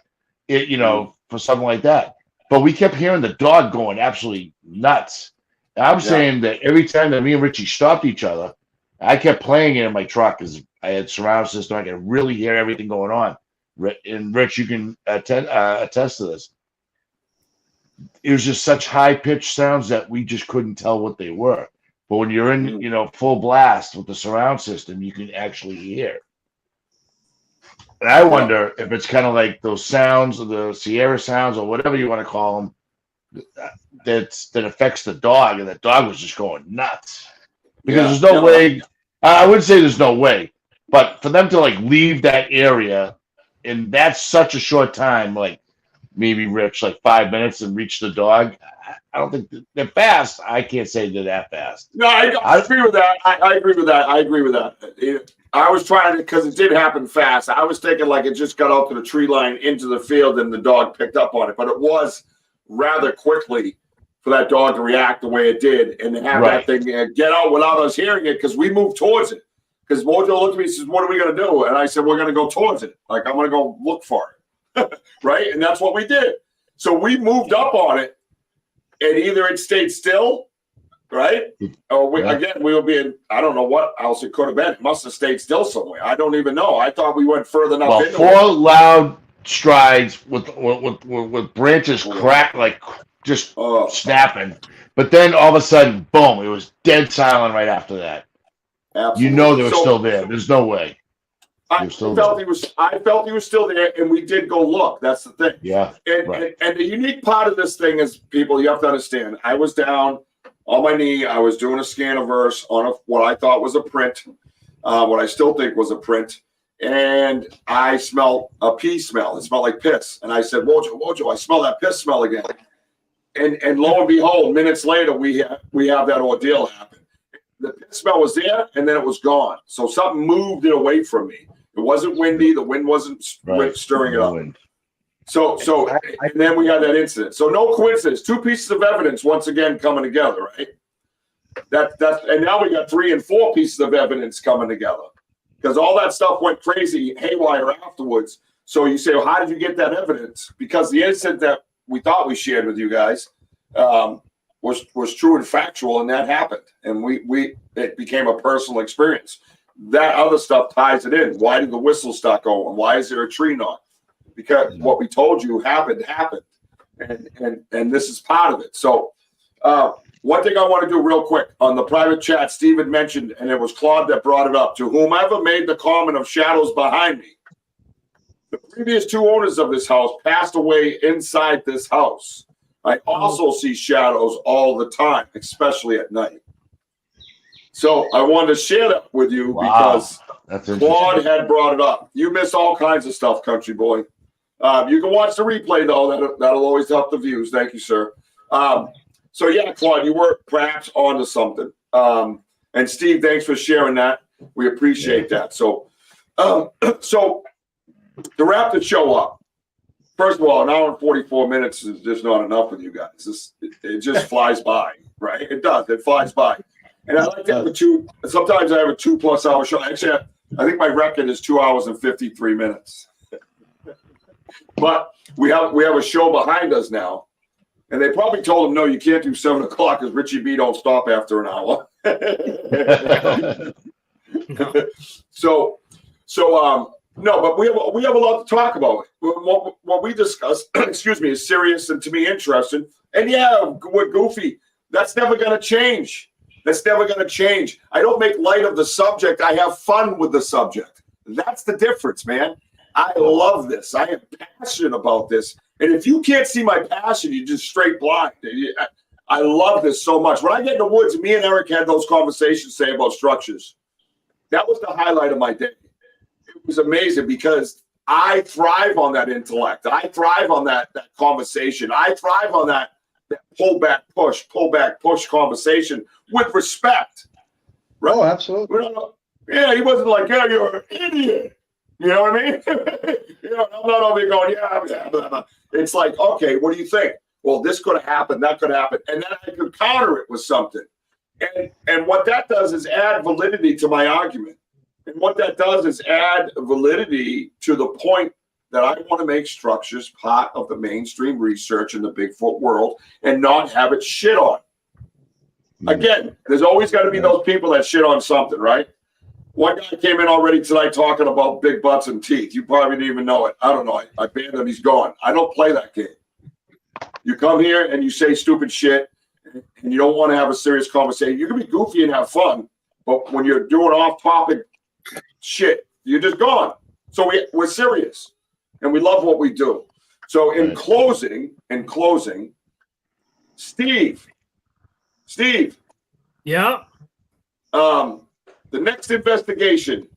for something like that. But we kept hearing the dog going absolutely nuts. And I'm saying that every time that me and Richie stopped each other, I kept playing it in my truck because I had surround system. I could really hear everything going on. And Rich, you can attest to this. It was just such high pitched sounds that we just couldn't tell what they were. But when you're in, full blast with the surround system, you can actually hear. And I wonder if it's kind of like those sounds, or the Sierra sounds, or whatever you want to call them, that affects the dog, and the dog was just going nuts. Because there's no way. I would say there's no way, but for them to like leave that area, and that's such a short time, like maybe Rich, like 5 minutes, and reach the dog. I don't think they're fast. I can't say they're that fast. no, I agree with that. I agree with that. I agree with that. I was trying to, because it did happen fast. I was thinking like it just got out to the tree line into the field and the dog picked up on it. But it was rather quickly for that dog to react the way it did and to have that thing get out without us hearing it, because we moved towards it. Because Mojo looked at me and says, "What are we going to do?" And I said, "We're going to go towards it. Like, I'm going to go look for it." Right? And that's what we did. So we moved up on it, and either it stayed still, right? Or we were being, I don't know what else it could have been. It must have stayed still somewhere. I don't even know. I thought we went further enough Well, into four it. loud strides with branches crack, like just snapping. But then all of a sudden, boom, it was dead silent right after that. Absolutely. You know they were still there. There's no way. I felt he was still there, and we did go look. That's the thing. Yeah. And the unique part of this thing is, people, you have to understand, I was down on my knee. I was doing a Scaniverse on what I thought was a print, what I still think was a print. And I smelled a pee smell. It smelled like piss. And I said, Wojo, I smell that piss smell again. And lo and behold, minutes later, we have that ordeal happen. The piss smell was there, and then it was gone. So something moved it away from me. It wasn't windy. The wind wasn't stirring it up. So, and then we had that incident. So no coincidence. Two pieces of evidence once again coming together, right? And now we got 3 and 4 pieces of evidence coming together, because all that stuff went crazy haywire afterwards. So you say, well, how did you get that evidence? Because the incident that we thought we shared with you guys was true and factual, and that happened, and it became a personal experience. That other stuff ties it in. Why did the whistle stop going? Why is there a tree knot? Because what we told you happened, and this is part of it. So one thing I want to do real quick on the private chat, Steve had mentioned, and it was Claude that brought it up, to whomever made the comment of shadows behind me. The previous 2 owners of this house passed away inside this house. I also see shadows all the time, especially at night. So I wanted to share that with you because Claude had brought it up. You miss all kinds of stuff, country boy. You can watch the replay, though. That'll always help the views. Thank you, sir. So, yeah, Claude, you were perhaps onto something. And, Steve, thanks for sharing that. We appreciate that. So, to wrap the show up, first of all, an hour and 44 minutes is just not enough with you guys. It just flies by, right? It does. It flies by. And I like to have sometimes I have a 2+ hour show. Actually, I think my record is 2 hours and 53 minutes. But we have a show behind us now. And they probably told him, no, you can't do 7 o'clock because Richie B don't stop after an hour. No, but we have a lot to talk about. What we discuss, is serious and to me interesting. And yeah, we're goofy. That's never going to change. That's never going to change. I don't make light of the subject. I have fun with the subject. That's the difference, man. I love this. I am passionate about this. And if you can't see my passion, you're just straight blind. I love this so much. When I get in the woods, me and Eric had those conversations say about structures. That was the highlight of my day. It was amazing because I thrive on that intellect. I thrive on that conversation. I thrive on that pull back, push conversation with respect. Right? Oh, absolutely. Yeah, he wasn't like, yeah, you're an idiot. You know what I mean? I'm not over here going, yeah, blah, blah. It's like, okay, what do you think? Well, this could have happened, that could happen. And then I could counter it with something. And what that does is add validity to my argument. And what that does is add validity to the point that I want to make structures part of the mainstream research in the Bigfoot world and not have it shit on. Again, there's always got to be those people that shit on something, right? One guy came in already tonight talking about big butts and teeth. You probably didn't even know it. I don't know. I banned him. He's gone. I don't play that game. You come here and you say stupid shit and you don't want to have a serious conversation. You can be goofy and have fun, but when you're doing off-topic shit, you're just gone. So we're serious and we love what we do. So in closing, Steve. Yeah. The next investigation,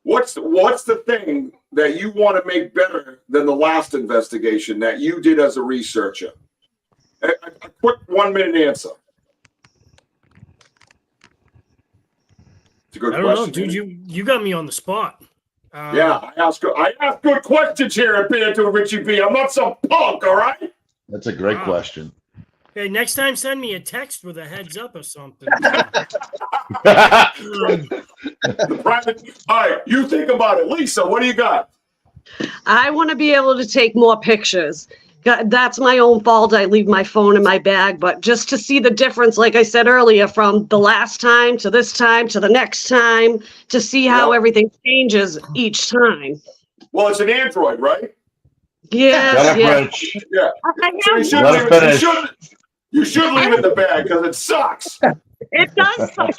what's the thing that you want to make better than the last investigation that you did as a researcher? A quick 1 minute answer. It's a good I don't question. know, dude. You got me on the spot. Yeah, I ask good questions here at Banter with Richie B. I'm not some punk, all right? That's a great question. Hey, next time send me a text with a heads up or something. All right, you think about it. Lisa, what do you got? I want to be able to take more pictures. That's my own fault. I leave my phone in my bag, but just to see the difference, like I said earlier, from the last time to this time to the next time, to see how everything changes each time. Well, it's an Android, right? Yes. Yeah. So you should leave it in the bag because it sucks. It does suck.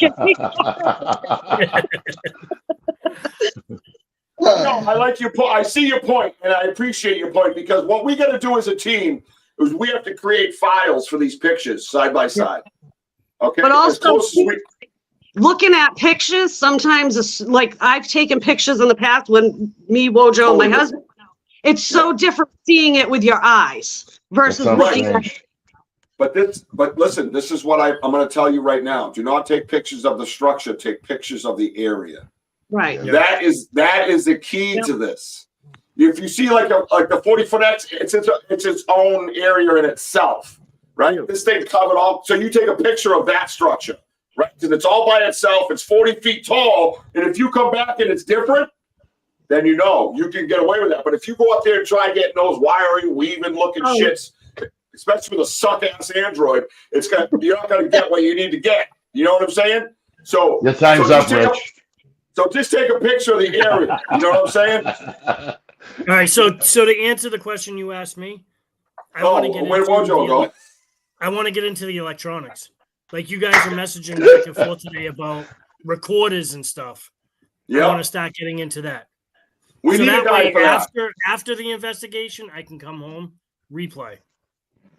No, I like your point. I see your point, and I appreciate your point because what we got to do as a team is we have to create files for these pictures side by side. Okay, but also looking at pictures, sometimes it's like I've taken pictures in the past when me, Wojo, and my husband. It's so different seeing it with your eyes versus looking at. But listen, this is what I'm going to tell you right now. Do not take pictures of the structure. Take pictures of the area. Right. That is the key to this. If you see like the 40-foot X, it's its own area in itself, right? This thing covered all. So you take a picture of that structure, right? Because it's all by itself. It's 40 feet tall, and if you come back and it's different, then you can get away with that. But if you go up there and try getting those wiring, weaving, looking shits, especially with a suck-ass Android, you're not going to get what you need to get. You know what I'm saying? So your time's up, Rich. So just take a picture of the area. You know what I'm saying? All right. So to answer the question you asked me, I want to get into the electronics. Like you guys are messaging back and forth today about recorders and stuff. I want to start getting into that. We need a guy for that. After the investigation, I can come home, replay.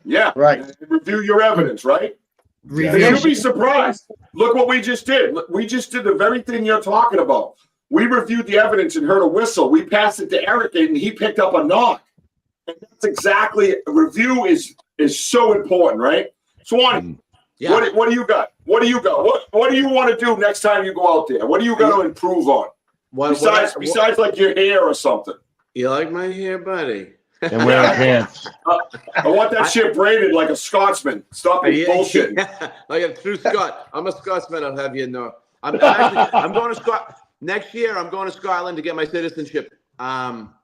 Yeah. Right. And review your evidence, right? You'll be surprised. Look what we just did. We just did the very thing you're talking about. We reviewed the evidence and heard a whistle. We passed it to Eric and he picked up a knock. And that's exactly, review is so important, right? Swanee, what do you got? What do you want to do next time you go out there? What do you got to improve on? Besides like your hair or something. You like my hair, buddy? And wearing pants. I want that shit braided like a Scotsman. Stop bullshit. Yeah, like a true Scot. I'm a Scotsman, I'll have you know. I'm going to Scotland next year. I'm going to Scotland to get my citizenship. I'm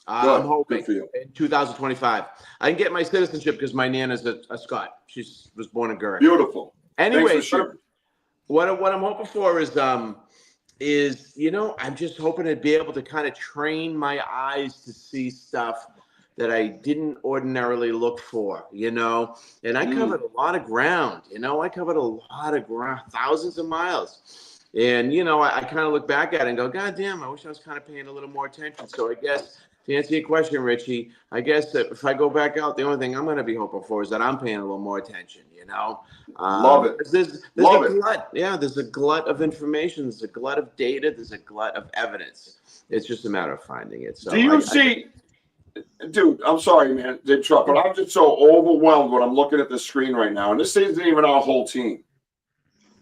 hoping in 2025. I can get my citizenship because my nana's a Scot. She was born in Gurrick. Beautiful. Anyway, what I'm hoping for is I'm just hoping to be able to kind of train my eyes to see stuff that I didn't ordinarily look for, you know, and I covered a lot of ground, you know, I covered a lot of ground, thousands of miles. And, you know, I kind of look back at it and go, God damn, I wish I was kind of paying a little more attention. So I guess to answer your question, Richie, I guess that if I go back out, the only thing I'm going to be hoping for is that I'm paying a little more attention, you know? Love it. There's Love a it. glut. Yeah, there's a glut of information. There's a glut of data. There's a glut of evidence. It's just a matter of finding it. So Do you see, dude, I'm sorry, man, to interrupt, but I'm just so overwhelmed when I'm looking at the screen right now. And this isn't even our whole team.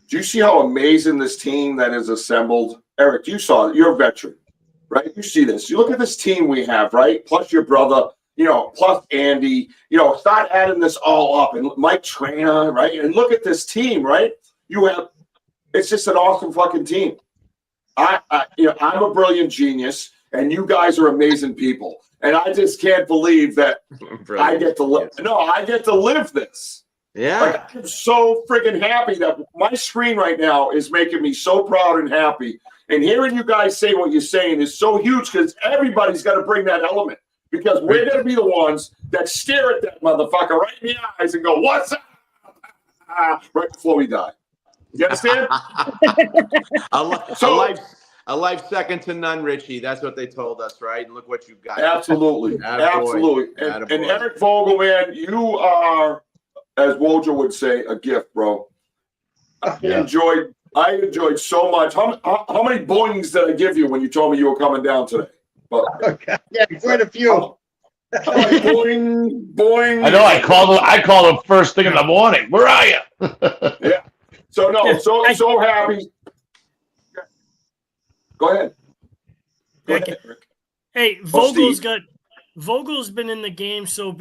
Do you see how amazing this team that is assembled? Eric, you saw it. You're a veteran, right? You see this. You look at this team we have, right? Plus your brother, you know, plus Andy, you know, start adding this all up. And Mike Trainer, right? And look at this team, right? You have, it's just an awesome fucking team. You know, I'm a brilliant genius, and you guys are amazing people. And I just can't believe that I get to live. No, I get to live this. Yeah. Like, I'm so freaking happy that my screen right now is making me so proud and happy. And hearing you guys say what you're saying is so huge because everybody's got to bring that element. Because we're going to be the ones that stare at that motherfucker right in the eyes and go, "What's up?" Right before we die. You understand? A life second to none, Richie. That's what they told us, right? And look what you got. Absolutely. Absolutely. And Eric Vogel, man, you are, as Wojo would say, a gift, bro. I enjoyed so much. How many boings did I give you when you told me you were coming down today? Okay. Yeah, quite a few. Boing, boing. I know. I called him first thing in the morning. Where are you? Yeah. So no, so happy. Go ahead. Hey, Vogel's been in the game so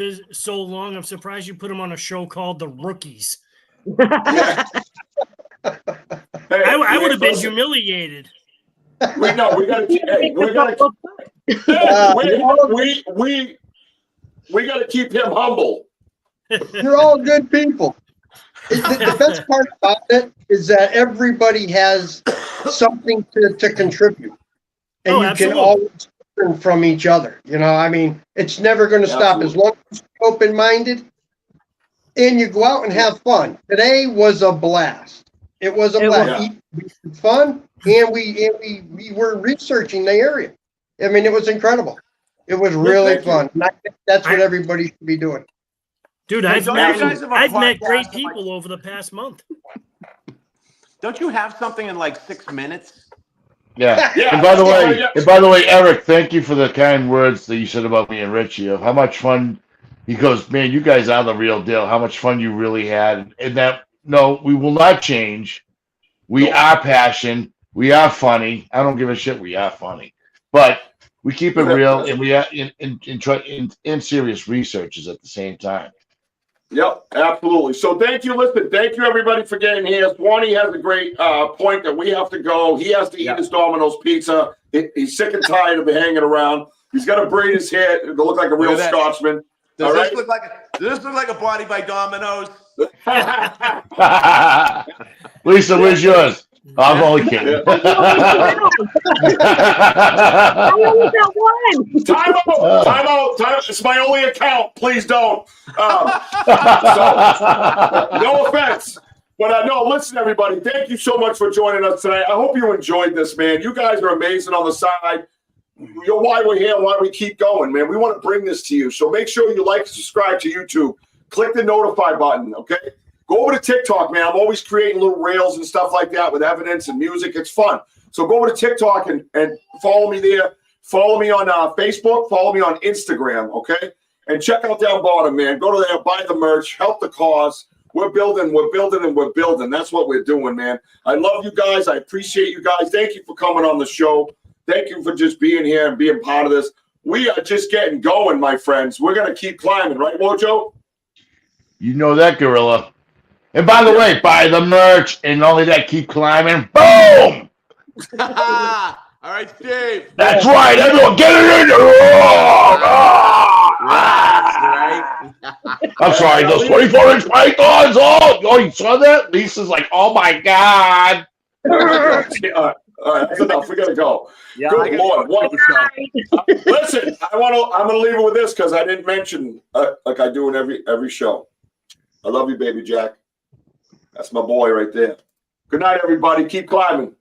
long. I'm surprised you put him on a show called The Rookies. Yeah. I would have been humiliated. We gotta keep him humble. You're all good people. The best part about it is that everybody has something to contribute. And you absolutely. can always learn from each other. You know, I mean, it's never going to stop as long as you're open-minded and you go out and have fun. Today was a blast. It was a blast. We had fun, and we were researching the area. I mean, it was incredible. It was really fun. And I think that's what everybody should be doing. Dude, I've met great people over the past month. Don't you have something in like 6 minutes? Yeah. And by the way, Eric, thank you for the kind words that you said about me and Richie of how much fun. He goes, man, you guys are the real deal. How much fun you really had. And that, no, we will not change. We are passionate. We are funny. I don't give a shit. We are funny. But we keep it real, and we are in serious researches at the same time. Yep, absolutely. So thank you. Listen, thank you everybody for getting here. Swanee has a great point that we have to go. He has to eat his Domino's pizza. He's sick and tired of hanging around. He's got to braid his hair to look like a real Scotsman. Does this look like a body by Domino's? Lisa, where's yours? I'm only kidding. I only got one. Time out. It's my only account. Please don't. No offense. But no, listen, everybody. Thank you so much for joining us tonight. I hope you enjoyed this, man. You guys are amazing on the side. You're why we're here, why we keep going, man. We want to bring this to you. So make sure you like, subscribe to YouTube. Click the notify button, okay? Go over to TikTok, man. I'm always creating little reels and stuff like that with evidence and music. It's fun. So go over to TikTok and follow me there. Follow me on Facebook. Follow me on Instagram, okay? And check out down bottom, man. Go to there, buy the merch, help the cause. We're building, and we're building. That's what we're doing, man. I love you guys. I appreciate you guys. Thank you for coming on the show. Thank you for just being here and being part of this. We are just getting going, my friends. We're going to keep climbing, right, Wojo? You know that, Gorilla. And by the way, buy the merch, and not only that, keep climbing. Boom! All right, Steve. That's right. Everyone, get it in there. Right. I'm sorry, those 24-inch pythons. Oh, you saw that? Lisa's like, oh my God. All right, that's enough. We gotta go. Yeah, Good Lord, what? Listen, I'm gonna leave it with this because I didn't mention like I do in every show. I love you, baby Jack. That's my boy right there. Good night, everybody. Keep climbing.